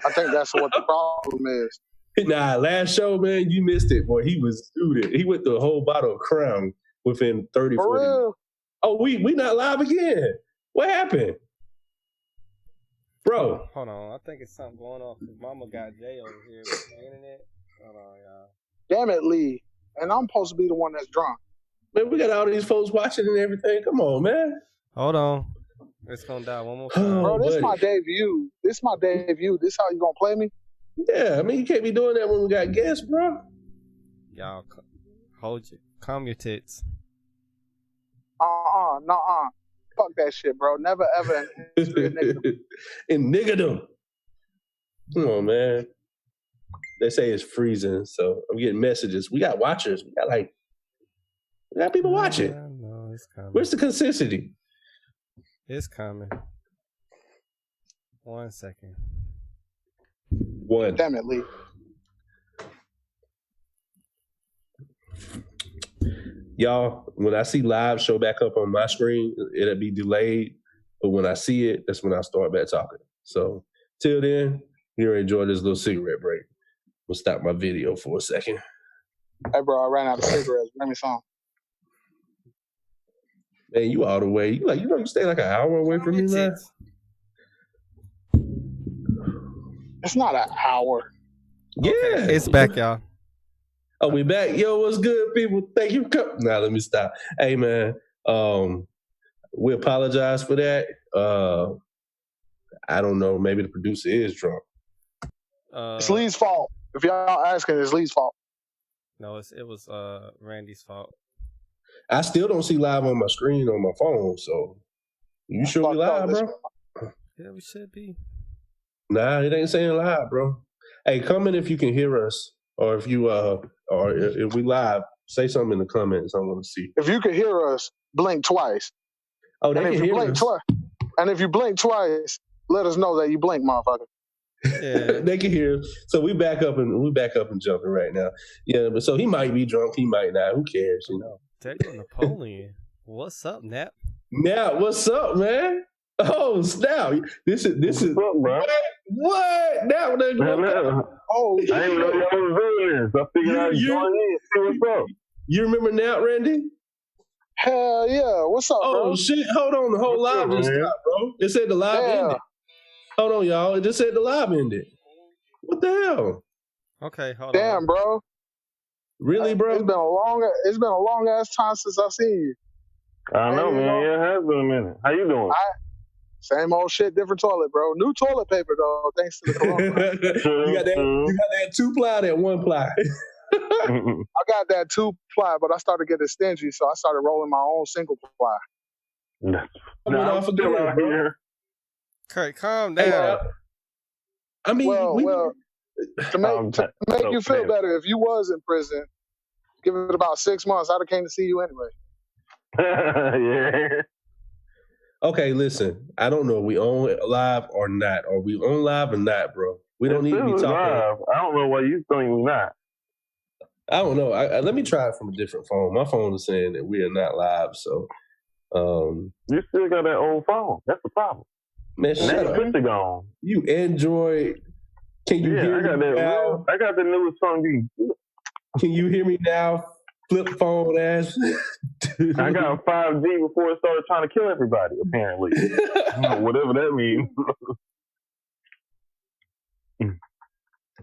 Speaker 2: I think that's what the problem is.
Speaker 1: Nah, last show, man, you missed it, boy. He was suited. He went through a whole bottle of Crown within 30, 40 minutes. Oh, we not live again. What happened? Bro.
Speaker 3: Hold on. I think it's something going on because Mama got Jay over here with the internet. Hold on, y'all.
Speaker 2: Damn it, Lee. And I'm supposed to be the one that's drunk.
Speaker 1: Man, we got all these folks watching and everything. Come on, man.
Speaker 3: Hold on. It's going to die one more time.
Speaker 2: Bro, this is my debut. This how you going to play me?
Speaker 1: Yeah, I mean, you can't be doing that when we got guests, bro.
Speaker 3: Y'all, calm your tits.
Speaker 2: Nuh-uh. Fuck that shit, bro. Never, ever
Speaker 1: in niggerdom. Come on, man. They say it's freezing, so I'm getting messages. We got watchers. We got people watching.
Speaker 3: No, it's coming.
Speaker 1: Where's the consistency?
Speaker 3: It's coming. 1 second.
Speaker 1: One.
Speaker 2: Damn it, Lee.
Speaker 1: Y'all, when I see live show back up on my screen, it'll be delayed. But when I see it, that's when I start back talking. So till then, you're enjoy this little cigarette break. We'll stop my video for a second.
Speaker 2: Hey, bro, I ran out of cigarettes. Bring me some.
Speaker 1: Man, you all the way. You stay like an hour away from me, man.
Speaker 2: It's not an hour.
Speaker 1: Yeah.
Speaker 3: Okay. It's back, y'all.
Speaker 1: Oh, we back. Yo, what's good, people? Thank you for coming. Nah, let me stop. Hey, man, we apologize for that. I don't know. Maybe the producer is drunk.
Speaker 2: It's Lee's fault. If y'all asking, it's Lee's fault.
Speaker 3: No, it was Randy's fault.
Speaker 1: I still don't see live on my screen on my phone, so you sure we live, bro?
Speaker 3: Yeah, we should be.
Speaker 1: Nah, it ain't saying live, bro. Hey, comment if you can hear us, or if you or if we live, say something in the comments. I want to see.
Speaker 2: If you can hear us, blink twice.
Speaker 1: Oh, they can hear us.
Speaker 2: And if you blink twice, let us know that you blink, motherfucker.
Speaker 1: Yeah, they can hear us. So we back up and jumping right now. Yeah, but so he might be drunk, he might not. Who cares,
Speaker 3: Napoleon. What's up, Nap?
Speaker 1: Nap, what's up, man? Oh snap! This is
Speaker 4: what?
Speaker 1: What? Now
Speaker 4: oh, I didn't know y'all was doing this. I figured I'd join in. See what's up.
Speaker 1: You remember now, Randy?
Speaker 2: Hell yeah! What's up, bro?
Speaker 1: Oh shit! Hold on, the whole live just stopped, bro. It said the live ended. Hold on, y'all. It just said the live ended. What the hell?
Speaker 3: Okay, hold on.
Speaker 2: Damn, bro.
Speaker 1: Really, bro?
Speaker 2: It's been a long ass time since I've seen you.
Speaker 4: I know, man. Yeah, it has been a minute. How you doing?
Speaker 2: Same old shit, different toilet, bro. New toilet paper though, thanks to the corona.
Speaker 1: You got that 2-ply, that 1-ply.
Speaker 2: I got that 2-ply, but I started getting stingy, so I started rolling my own single ply.
Speaker 4: I'm still out here.
Speaker 3: Kurt, calm down.
Speaker 1: I mean,
Speaker 2: to make you feel better, if you was in prison, give it about 6 months, I'd have came to see you anyway.
Speaker 4: Yeah.
Speaker 1: Okay, listen. I don't know if we on live or not. Are we on live or not, bro? We don't need to be talking.
Speaker 4: Live. I don't know why you think we're not.
Speaker 1: I don't know. Let me try it from a different phone. My phone is saying that we are not live, so.
Speaker 4: You still got that old phone. That's the problem.
Speaker 1: Man, shut up. You Android. Can you hear me now?
Speaker 4: I got the newest phone.
Speaker 1: Can you hear me now? Flip phone ass.
Speaker 4: I got 5G before it started trying to kill everybody, apparently. Whatever that means.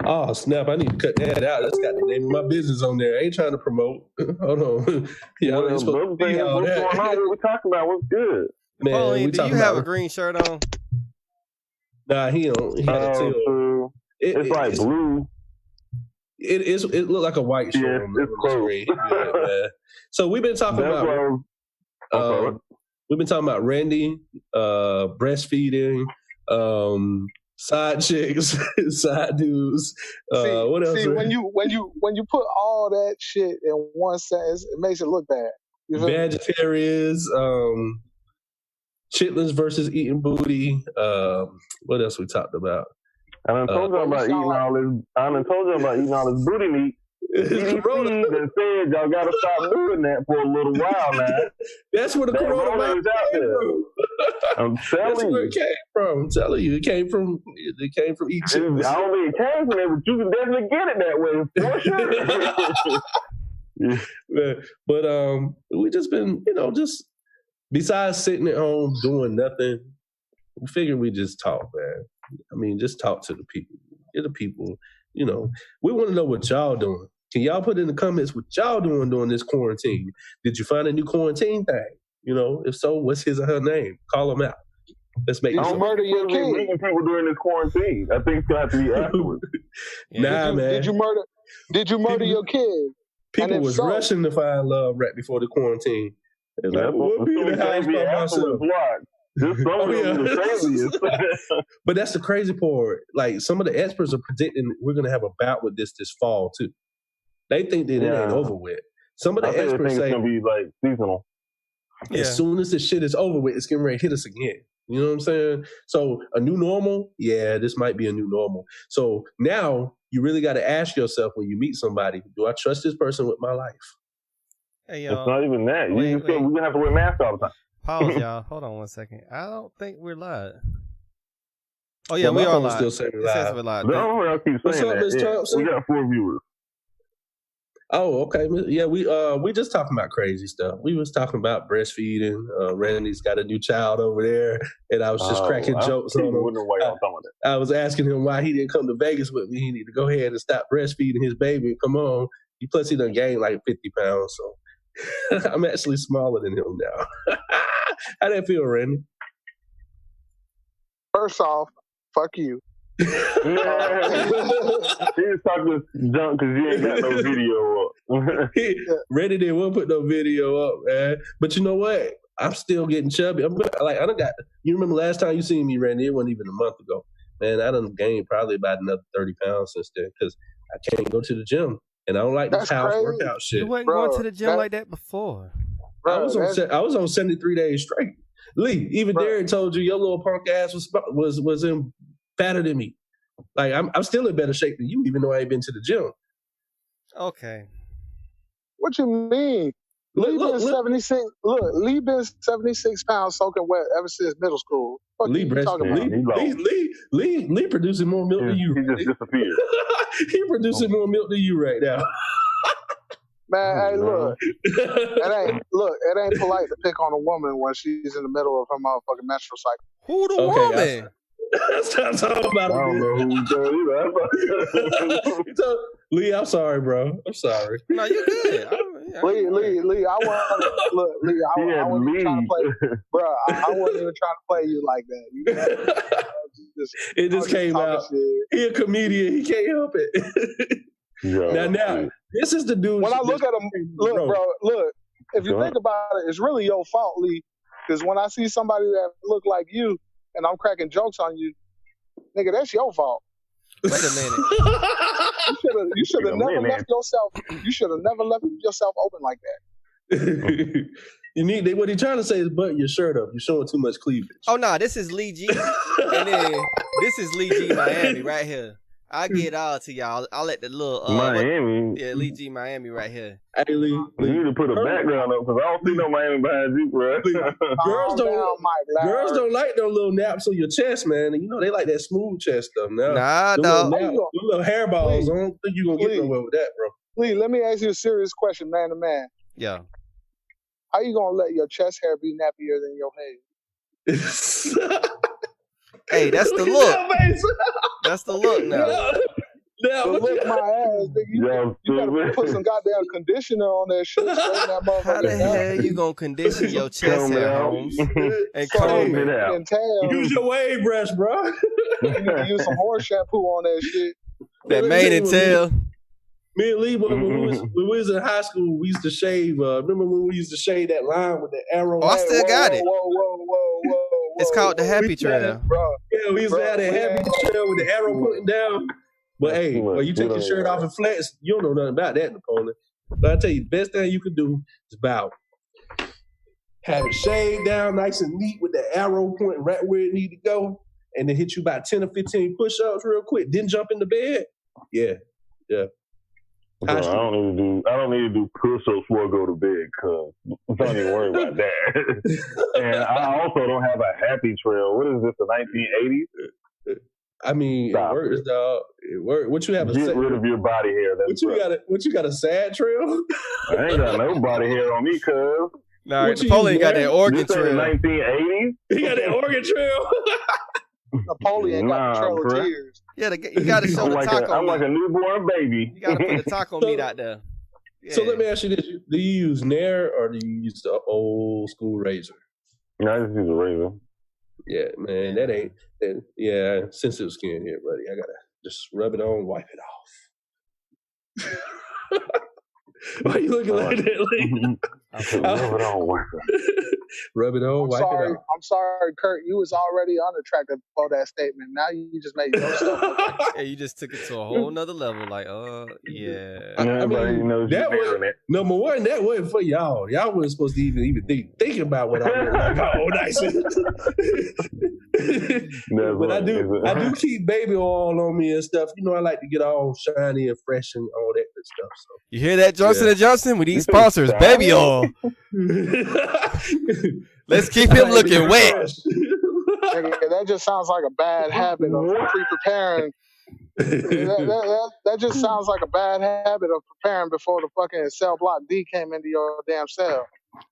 Speaker 1: Oh, snap. I need to cut that out. That's got the name of my business on there. I ain't trying to promote. Hold on.
Speaker 4: Yeah, what's going on? What we talking about? What's good?
Speaker 3: Man, Pauline, do you have a green shirt on?
Speaker 1: Nah, he don't. He had a tail.
Speaker 4: It's like blue.
Speaker 1: It looked like a white shirt on the screen. Yeah. So we've been talking about Randy, breastfeeding, side chicks, side dudes. What else?
Speaker 2: See, when you put all that shit in one sentence, it makes it look bad.
Speaker 1: Vegetarians, chitlins versus eating booty. What else we talked about?
Speaker 4: I done told you about eating all this booty meat. CDC done said y'all gotta stop doing that for a little while now.
Speaker 1: That's where the coronavirus came from.
Speaker 4: I'm telling
Speaker 1: That's where it came from. I'm telling you, it came from eating chitlins.
Speaker 4: I don't think it came from there, but you can definitely get it that way for
Speaker 1: sure. But we just been, just besides sitting at home doing nothing, we figured we just talk, man. I mean, just talk to the people. Get the people, we want to know what y'all doing. Can y'all put in the comments what y'all doing during this quarantine? Did you find a new quarantine thing? If so, what's his or her name? Call them out. Let's make
Speaker 2: Don't murder your kid.
Speaker 4: Meeting people during this quarantine. I think it's gonna have to be afterwards.
Speaker 1: Man.
Speaker 2: Did you murder your kid?
Speaker 1: People was rushing to find love right before the quarantine. It's like, we'll be in the house by myself. But that's the crazy part. Like, some of the experts are predicting we're going to have a bout with this fall too. They think that it ain't over with. Some of the experts say
Speaker 4: it's going to be like seasonal.
Speaker 1: As soon as this shit is over with, it's getting ready to hit us again. You know what I'm saying? So a new normal, this might be a new normal. So now you really got to ask yourself when you meet somebody, do I trust this person with my life?
Speaker 3: Hey,
Speaker 4: it's not even that. We're going to have to wear masks all the time.
Speaker 3: Pause, y'all. Hold on 1 second. I don't think we're live. Oh, yeah, we are live.
Speaker 1: Still saying
Speaker 3: it says we're live.
Speaker 4: No, I keep saying that. We got 4 viewers.
Speaker 1: Oh, okay. Yeah, we just talking about crazy stuff. We was talking about breastfeeding. Randy's got a new child over there, and I was just cracking jokes on him. I was asking him why he didn't come to Vegas with me. He need to go ahead and stop breastfeeding his baby. Come on. Plus, he done gained like 50 pounds, so I'm actually smaller than him now. How that feel, Randy?
Speaker 2: First off, fuck you.
Speaker 4: He was talking junk because you ain't got no video up.
Speaker 1: Randy didn't put no video up, man. But you know what? I'm still getting chubby. I done got. You remember last time you seen me, Randy? It wasn't even a month ago. Man, I done gained probably about another 30 pounds since then because I can't go to the gym. And I don't like this house workout shit.
Speaker 3: You wasn't going to the gym like that before.
Speaker 1: I was on 73 days straight. Lee, even Darren told you your little punk ass was in fatter than me. Like I'm still in better shape than you, even though I ain't been to the gym.
Speaker 3: Okay.
Speaker 2: What you mean? Lee been 76. Look, Lee been 76 pounds soaking wet ever since middle school.
Speaker 1: Lee producing more milk than you.
Speaker 4: He just disappeared.
Speaker 1: He producing more milk than you right now.
Speaker 2: Man, hey, look, it ain't polite to pick on a woman when she's in the middle of her motherfucking menstrual cycle.
Speaker 3: Who the woman?
Speaker 1: Stop talking about it. I don't know who you told. Lee, I'm sorry, bro. I'm sorry.
Speaker 3: No, you're good.
Speaker 2: Lee, I wasn't even trying to play, bro. I wasn't even trying to play you like that.
Speaker 1: It just came out. He a comedian. He can't help it. Now, this is the dude.
Speaker 2: When I look at him, look. If you think about it, it's really your fault, Lee. Because when I see somebody that look like you, and I'm cracking jokes on you, nigga, that's your fault.
Speaker 3: Wait a minute.
Speaker 2: You should have never left yourself. You should have never left yourself open like that.
Speaker 1: What he's trying to say is button your shirt up. You're showing too much cleavage.
Speaker 3: Oh no, this is Lee G, and then this is Lee G Miami right here. I'll get it all to y'all. I'll let the little
Speaker 4: Miami.
Speaker 3: Lee G Miami right here.
Speaker 1: Hey, Lee,
Speaker 4: you need to put a background up because I don't see no Miami behind you, bro.
Speaker 1: Girls don't like those little naps on your chest, man. And they like that smooth chest stuff now.
Speaker 3: Nah,
Speaker 1: no. Little hairballs. I don't think you're gonna get nowhere with that, bro.
Speaker 2: Lee, let me ask you a serious question, man to man.
Speaker 3: Yeah.
Speaker 2: How you gonna let your chest hair be nappier than your head?
Speaker 3: Hey, that's the look. That's the look now.
Speaker 2: Look my ass, nigga. You gotta put some goddamn conditioner on that shit. That
Speaker 3: how the hell you gonna condition your chest hair, Holmes? And comb it out.
Speaker 1: Use your wave brush, bro.
Speaker 2: You need to use some horse shampoo on that shit.
Speaker 3: That mane and tail.
Speaker 1: Me and Lee, when we was in high school, we used to shave. Remember when we used to shave that line with the arrow?
Speaker 3: Oh, I still got it.
Speaker 2: Whoa.
Speaker 3: It's called the happy trail.
Speaker 1: Yeah, we used to have that happy trail with the arrow pointing down. But hey, when you take your shirt off and flex, you don't know nothing about that, Napoleon. But I tell you, the best thing you could do is bow. Have it shaved down nice and neat with the arrow pointing right where it need to go, and then hit you about 10 or 15 push-ups real quick. Then jump in the bed. Yeah.
Speaker 4: Bro, I don't need to do push-ups before I go to bed because don't even worry about that. And I also don't have a happy trail. What is this, the 1980s?
Speaker 1: I mean, it works, dog. It works. What you have?
Speaker 4: Get rid of your body hair.
Speaker 1: What you got a sad trail?
Speaker 4: I ain't got no body hair on me, cuz.
Speaker 3: Nah, Napoleon got that organ trail.
Speaker 4: 1980s?
Speaker 1: He got that organ trail.
Speaker 2: Napoleon got the trail of tears.
Speaker 3: Yeah, you got to show the taco.
Speaker 4: I'm like a newborn baby.
Speaker 3: You got to put the taco meat out there.
Speaker 1: Yeah. So let me ask you this: do you use Nair or do you use the old school razor?
Speaker 4: No, I just use a razor.
Speaker 1: Yeah, man, that ain't. Sensitive skin here, buddy. I gotta just rub it on, wipe it off. Why are you looking like that, Lee?
Speaker 4: Rub it on, wipe it.
Speaker 1: Rub it on, wipe it off.
Speaker 2: I'm sorry, Kurt. You was already unattractive for that statement. Now you just made yourself.
Speaker 3: Yeah, you just took it to a whole nother level. Like, yeah.
Speaker 1: I mean, that was, number one, that wasn't for y'all. Y'all wasn't supposed to even think about what I look like. Oh, nice. But I do keep baby oil on me and stuff. I like to get all shiny and fresh and all that good stuff. So
Speaker 3: you hear that, Johnson & Johnson? We need sponsors, baby oil. Let's keep him looking wet.
Speaker 2: That just sounds like a bad habit of pre-preparing. That just sounds like a bad habit of preparing before the fucking cell block D came into your damn cell.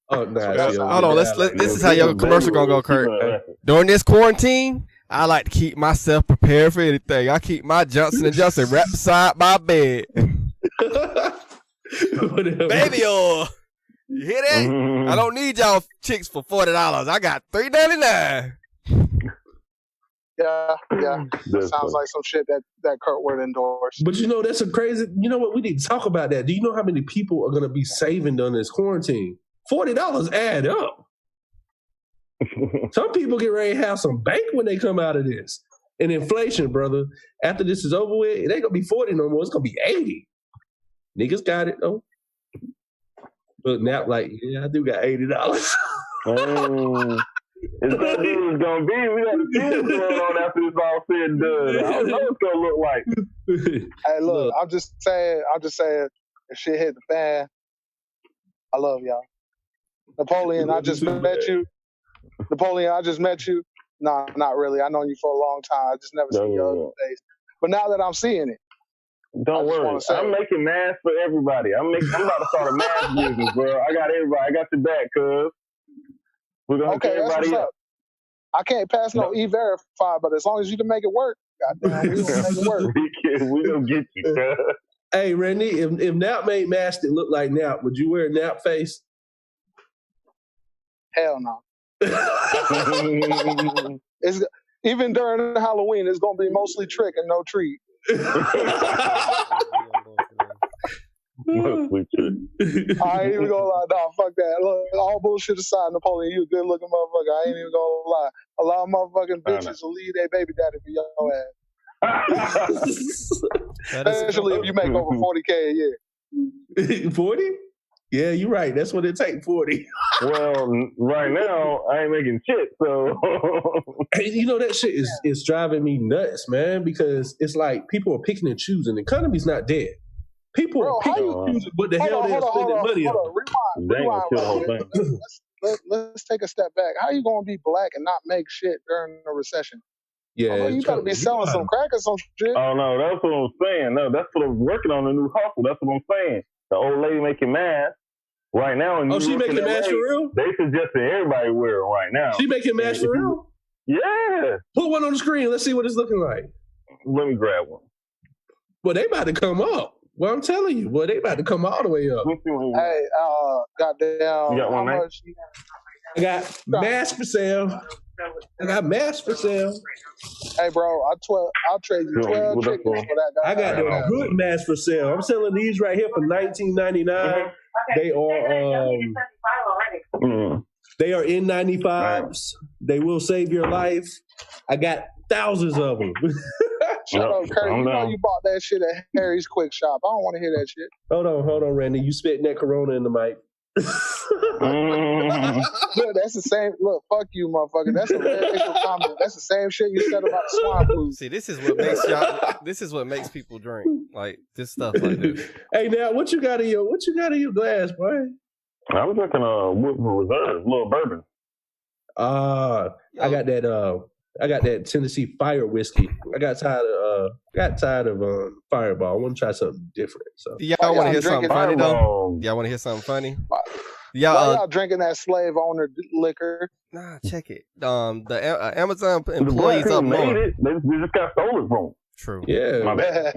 Speaker 1: Oh, nah,
Speaker 3: hold on. This is how your commercial gonna go, Kurt. During this quarantine, I like to keep myself prepared for anything. I keep my Johnson & Johnson right beside my bed. Baby oil. You hear that? I don't need y'all chicks for $40. I got $3.99.
Speaker 2: Yeah. That sounds like some shit that Kurt would endorse.
Speaker 1: But that's a crazy. You know what? We need to talk about that. Do you know how many people are going to be saving during this quarantine? $40 add up. Some people get ready to have some bank when they come out of this. And inflation, brother, after this is over with, it ain't going to be 40 no more. It's going to be 80. Niggas got it, though. But now, I do got $80.
Speaker 4: It's gonna be. We got to see what's going on after this all said and done. I don't know what it's gonna look like.
Speaker 2: Hey, look, I'm just saying, if shit hit the fan, I love y'all. Napoleon, I just met you. No, not really. I known you for a long time. I just never seen your other face. But now that I'm seeing it,
Speaker 4: don't worry. I'm making masks for everybody. I'm about to start a mask business, bro. I got everybody. I got your back, cuz. We're gonna hook everybody up.
Speaker 2: I can't pass no E-Verify, but as long as you can make it work, goddamn, we gonna make it work.
Speaker 4: We gonna get you, cuz.
Speaker 1: Hey, Randy, if Nap made masks that look like Nap, would you wear a Nap face?
Speaker 2: Hell no. It's even during Halloween, it's gonna be mostly trick and no treat.
Speaker 4: Mostly trick.
Speaker 2: I ain't even gonna lie. No, fuck that. Look, all bullshit aside, Napoleon, you a good looking motherfucker. I ain't even gonna lie. A lot of motherfucking bitches will leave their baby daddy for your ass. Especially if you make over 40K a year.
Speaker 1: 40? Yeah, you're right. That's what it takes, 40.
Speaker 4: Well, right now, I ain't making shit, so...
Speaker 1: Hey, you know, that shit is driving me nuts, man, because it's like people are picking and choosing. The economy's not dead. People are picking and choosing, but the hell they're spending money on.
Speaker 2: Rewind. Let's take a step back. How you going to be black and not make shit during a recession?
Speaker 1: Yeah,
Speaker 2: you gotta be selling some crack or some shit.
Speaker 4: Oh, no, that's what I'm saying. No, that's what I'm working on, a new hustle. That's what I'm saying. The old lady making masks right now.
Speaker 1: Oh, she making masks for real?
Speaker 4: They suggesting everybody wear it right now.
Speaker 1: She making masks for real?
Speaker 4: Yeah.
Speaker 1: Put one on the screen. Let's see what it's looking like.
Speaker 4: Let me grab one.
Speaker 1: Well, they about to come up. Well, I'm telling you, they about to come all the way up.
Speaker 2: Hey, goddamn.
Speaker 4: You got one, man?
Speaker 1: I got masks for sale.
Speaker 2: Hey, bro, I'll trade you 12 chickens for that.
Speaker 1: I got the good masks for sale. I'm selling these right here for $19.99. They are N95s. They will save your life. I got thousands of them.
Speaker 2: Shut up, Kurt. You know you bought that shit at Harry's Quick Shop. I don't want to hear that shit.
Speaker 1: Hold on, Randy. You spitting that Corona in the mic.
Speaker 2: Look, that's the same. Look, fuck you, motherfucker. That's a racial comment. That's the same shit you said about the swine flu.
Speaker 3: See, this is what makes y'all. This is what makes people drink like this stuff like this.
Speaker 1: Hey, now what you got in your glass, boy?
Speaker 4: I was drinking a Woodford Reserve, a little bourbon.
Speaker 1: I got that Tennessee Fire whiskey. I got tired of Fireball. I want to try something different. So
Speaker 3: y'all want to hear something funny though? Y'all want to hear something funny?
Speaker 2: Y'all drinking that slave owner liquor?
Speaker 3: Nah, check it. The Amazon employees up north.
Speaker 4: They just got stolen from.
Speaker 3: True.
Speaker 1: Yeah.
Speaker 4: My bad.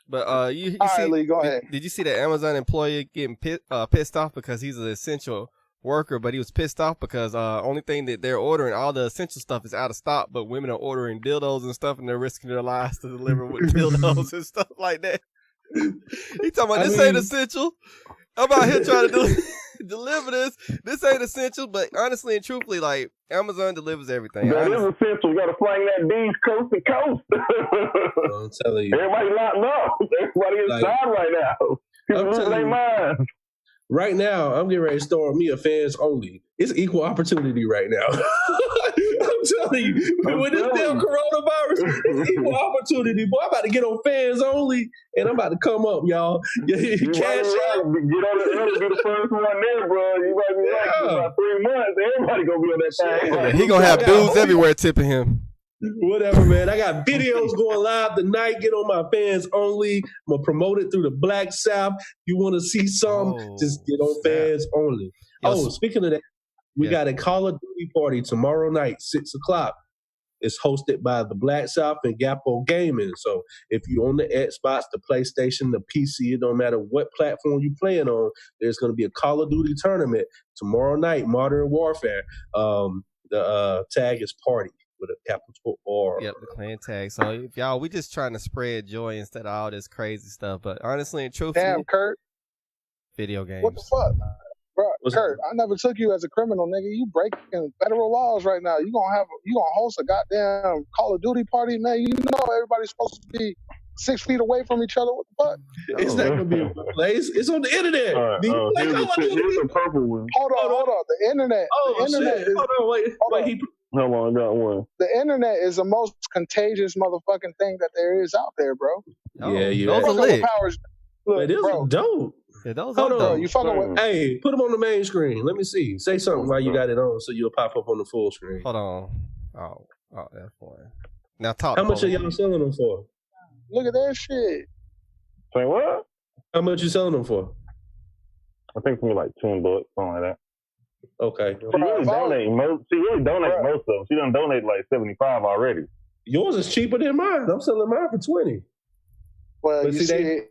Speaker 3: But you
Speaker 2: all
Speaker 3: see,
Speaker 2: right, Lee, go ahead.
Speaker 3: Did you see the Amazon employee getting pissed off because he's an essential worker, but he was pissed off because only thing that they're ordering, all the essential stuff is out of stock, but women are ordering dildos and stuff, and they're risking their lives to deliver with dildos and stuff like that. He talking about this ain't essential. I'm out here trying to deliver this. This ain't essential, but honestly and truthfully, like Amazon delivers everything.
Speaker 4: That is essential. You got to fling that D's coast to coast.
Speaker 1: I'm telling you,
Speaker 4: everybody locked up. Everybody inside right now. People losing their minds.
Speaker 1: Right now, I'm getting ready to start me a fans only. It's equal opportunity right now. I'm telling you, with this damn coronavirus, it's equal opportunity. Boy, I'm about to get on fans only, and I'm about to come up, y'all.
Speaker 4: Cash out. Get on the early, be the first one there, bro. You might be right. For about 3 months, everybody gonna be on that thing.
Speaker 3: Yeah, he gonna have dudes everywhere tipping him.
Speaker 1: Whatever, man. I got videos going live tonight. Get on my fans only. I'm gonna promote it through the Black South. You want to see some? Just get on fans only. Speaking of that, we got a Call of Duty party tomorrow night, 6:00. It's hosted by the Black South and Gapo Gaming. So if you're on the Xbox, the PlayStation, the PC, it don't matter what platform you're playing on, there's going to be a Call of Duty tournament tomorrow night, Modern Warfare. The tag is party with a capital R.
Speaker 3: Yep, the clan tag. So if y'all, we just trying to spread joy instead of all this crazy stuff. But honestly and truthfully,
Speaker 2: damn, Kurt,
Speaker 3: video games.
Speaker 2: What the fuck? Bro, Kurt, I never took you as a criminal, nigga. You breaking federal laws right now. You gonna host a goddamn Call of Duty party, man. You know everybody's supposed to be 6 feet away from each other. What the fuck?
Speaker 1: It's not gonna be a place. It's on the internet.
Speaker 4: Here's the purple one.
Speaker 2: Hold on. The internet.
Speaker 1: Shit. Hold on, wait.
Speaker 4: Hold on, I got one.
Speaker 2: The internet is the most contagious motherfucking thing that there is out there, bro.
Speaker 1: Yeah,
Speaker 3: those are lit.
Speaker 1: Look, it is dope.
Speaker 3: Yeah, those
Speaker 1: Hold on.
Speaker 2: You fucking with?
Speaker 1: Hey, put them on the main screen. Let me see. Say something while you got it on so you'll pop up on the full screen.
Speaker 3: Hold on. Oh, that's fine. Now talk.
Speaker 1: How much are y'all selling them for?
Speaker 2: Look at that shit.
Speaker 4: Say what?
Speaker 1: How much you selling them for?
Speaker 4: I think for like $10, something like that.
Speaker 1: Okay.
Speaker 4: She really donated most. Most of them. She done donated like 75 already.
Speaker 1: Yours is cheaper than mine. I'm selling mine for 20.
Speaker 2: Well, but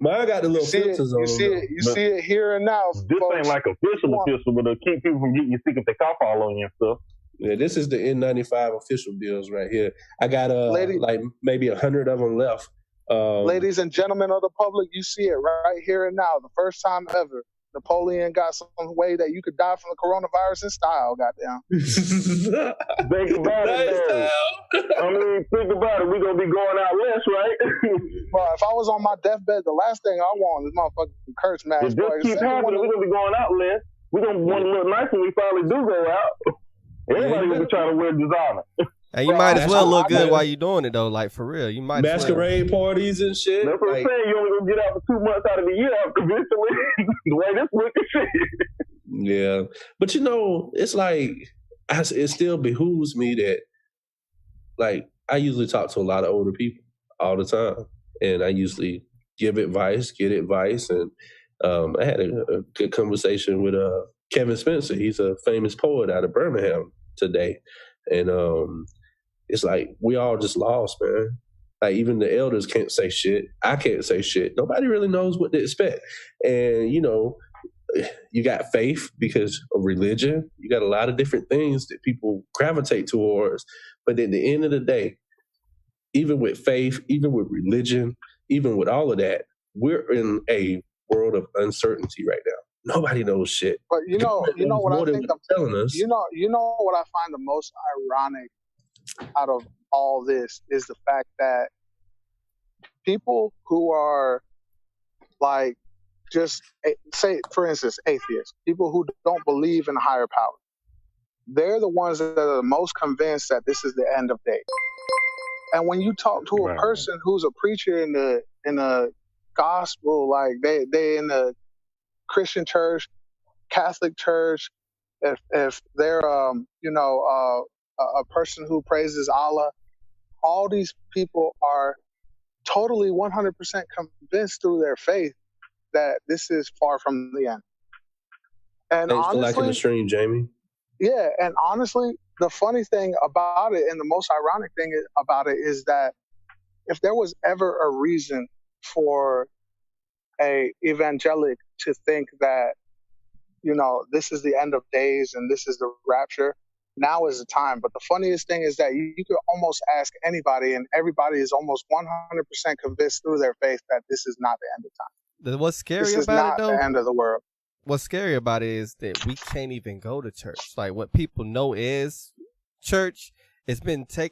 Speaker 1: mine got the little filters on them.
Speaker 2: You see it here and now.
Speaker 4: This folks, ain't like official, but it'll keep people from getting you sick if they cough all on you and stuff.
Speaker 1: Yeah, this is the N95 official deals right here. I got like maybe 100 of them left.
Speaker 2: Ladies and gentlemen of the public, you see it right here and now. The first time ever, Napoleon got some way that you could die from the coronavirus in style. Goddamn.
Speaker 4: Think about it. I mean, think about it. We're gonna be going out less, right?
Speaker 2: Well, if I was on my deathbed, the last thing I want is motherfucking curse mask.
Speaker 4: If this keeps happening, we're gonna be going out less. We're gonna want to look nice when we finally do go out. Everybody gonna be trying to wear designer.
Speaker 3: And you might as well look good while you're doing it, though. Like, for real. You might
Speaker 1: masquerade parties and shit.
Speaker 4: That's what I'm saying. You only gonna get out for 2 months out of the year eventually. The way this looking shit.
Speaker 1: Yeah. But, it's like, it still behooves me that, like, I usually talk to a lot of older people all the time. And I usually give advice, get advice. And I had a good conversation with Kevin Spencer. He's a famous poet out of Birmingham today. And it's like we all just lost, man. Like even the elders can't say shit. I can't say shit. Nobody really knows what to expect. And, you got faith because of religion. You got a lot of different things that people gravitate towards. But at the end of the day, even with faith, even with religion, even with all of that, we're in a world of uncertainty right now. Nobody knows shit.
Speaker 2: But you know what I think of telling us. You know what I find the most ironic out of all this is the fact that people who are like just say, for instance, atheists, people who don't believe in higher power, they're the ones that are the most convinced that this is the end of days. And when you talk to a person who's a preacher in the gospel, like they in the Christian church, Catholic church, if they're a person who praises Allah, all these people are totally 100% convinced through their faith that this is far from the end. And
Speaker 1: thanks honestly, for liking the stream, Jamie.
Speaker 2: Yeah, and honestly, the funny thing about it and the most ironic thing about it is that if there was ever a reason for a evangelic to think that, this is the end of days and this is the rapture, now is the time. But the funniest thing is that you could almost ask anybody and everybody is almost 100% convinced through their faith that this is not the end of time.
Speaker 3: What's scary
Speaker 2: this
Speaker 3: about
Speaker 2: is not
Speaker 3: it, though?
Speaker 2: The end of the world.
Speaker 3: What's scary about it is that we can't even go to church. Like what people know is church, it's been taken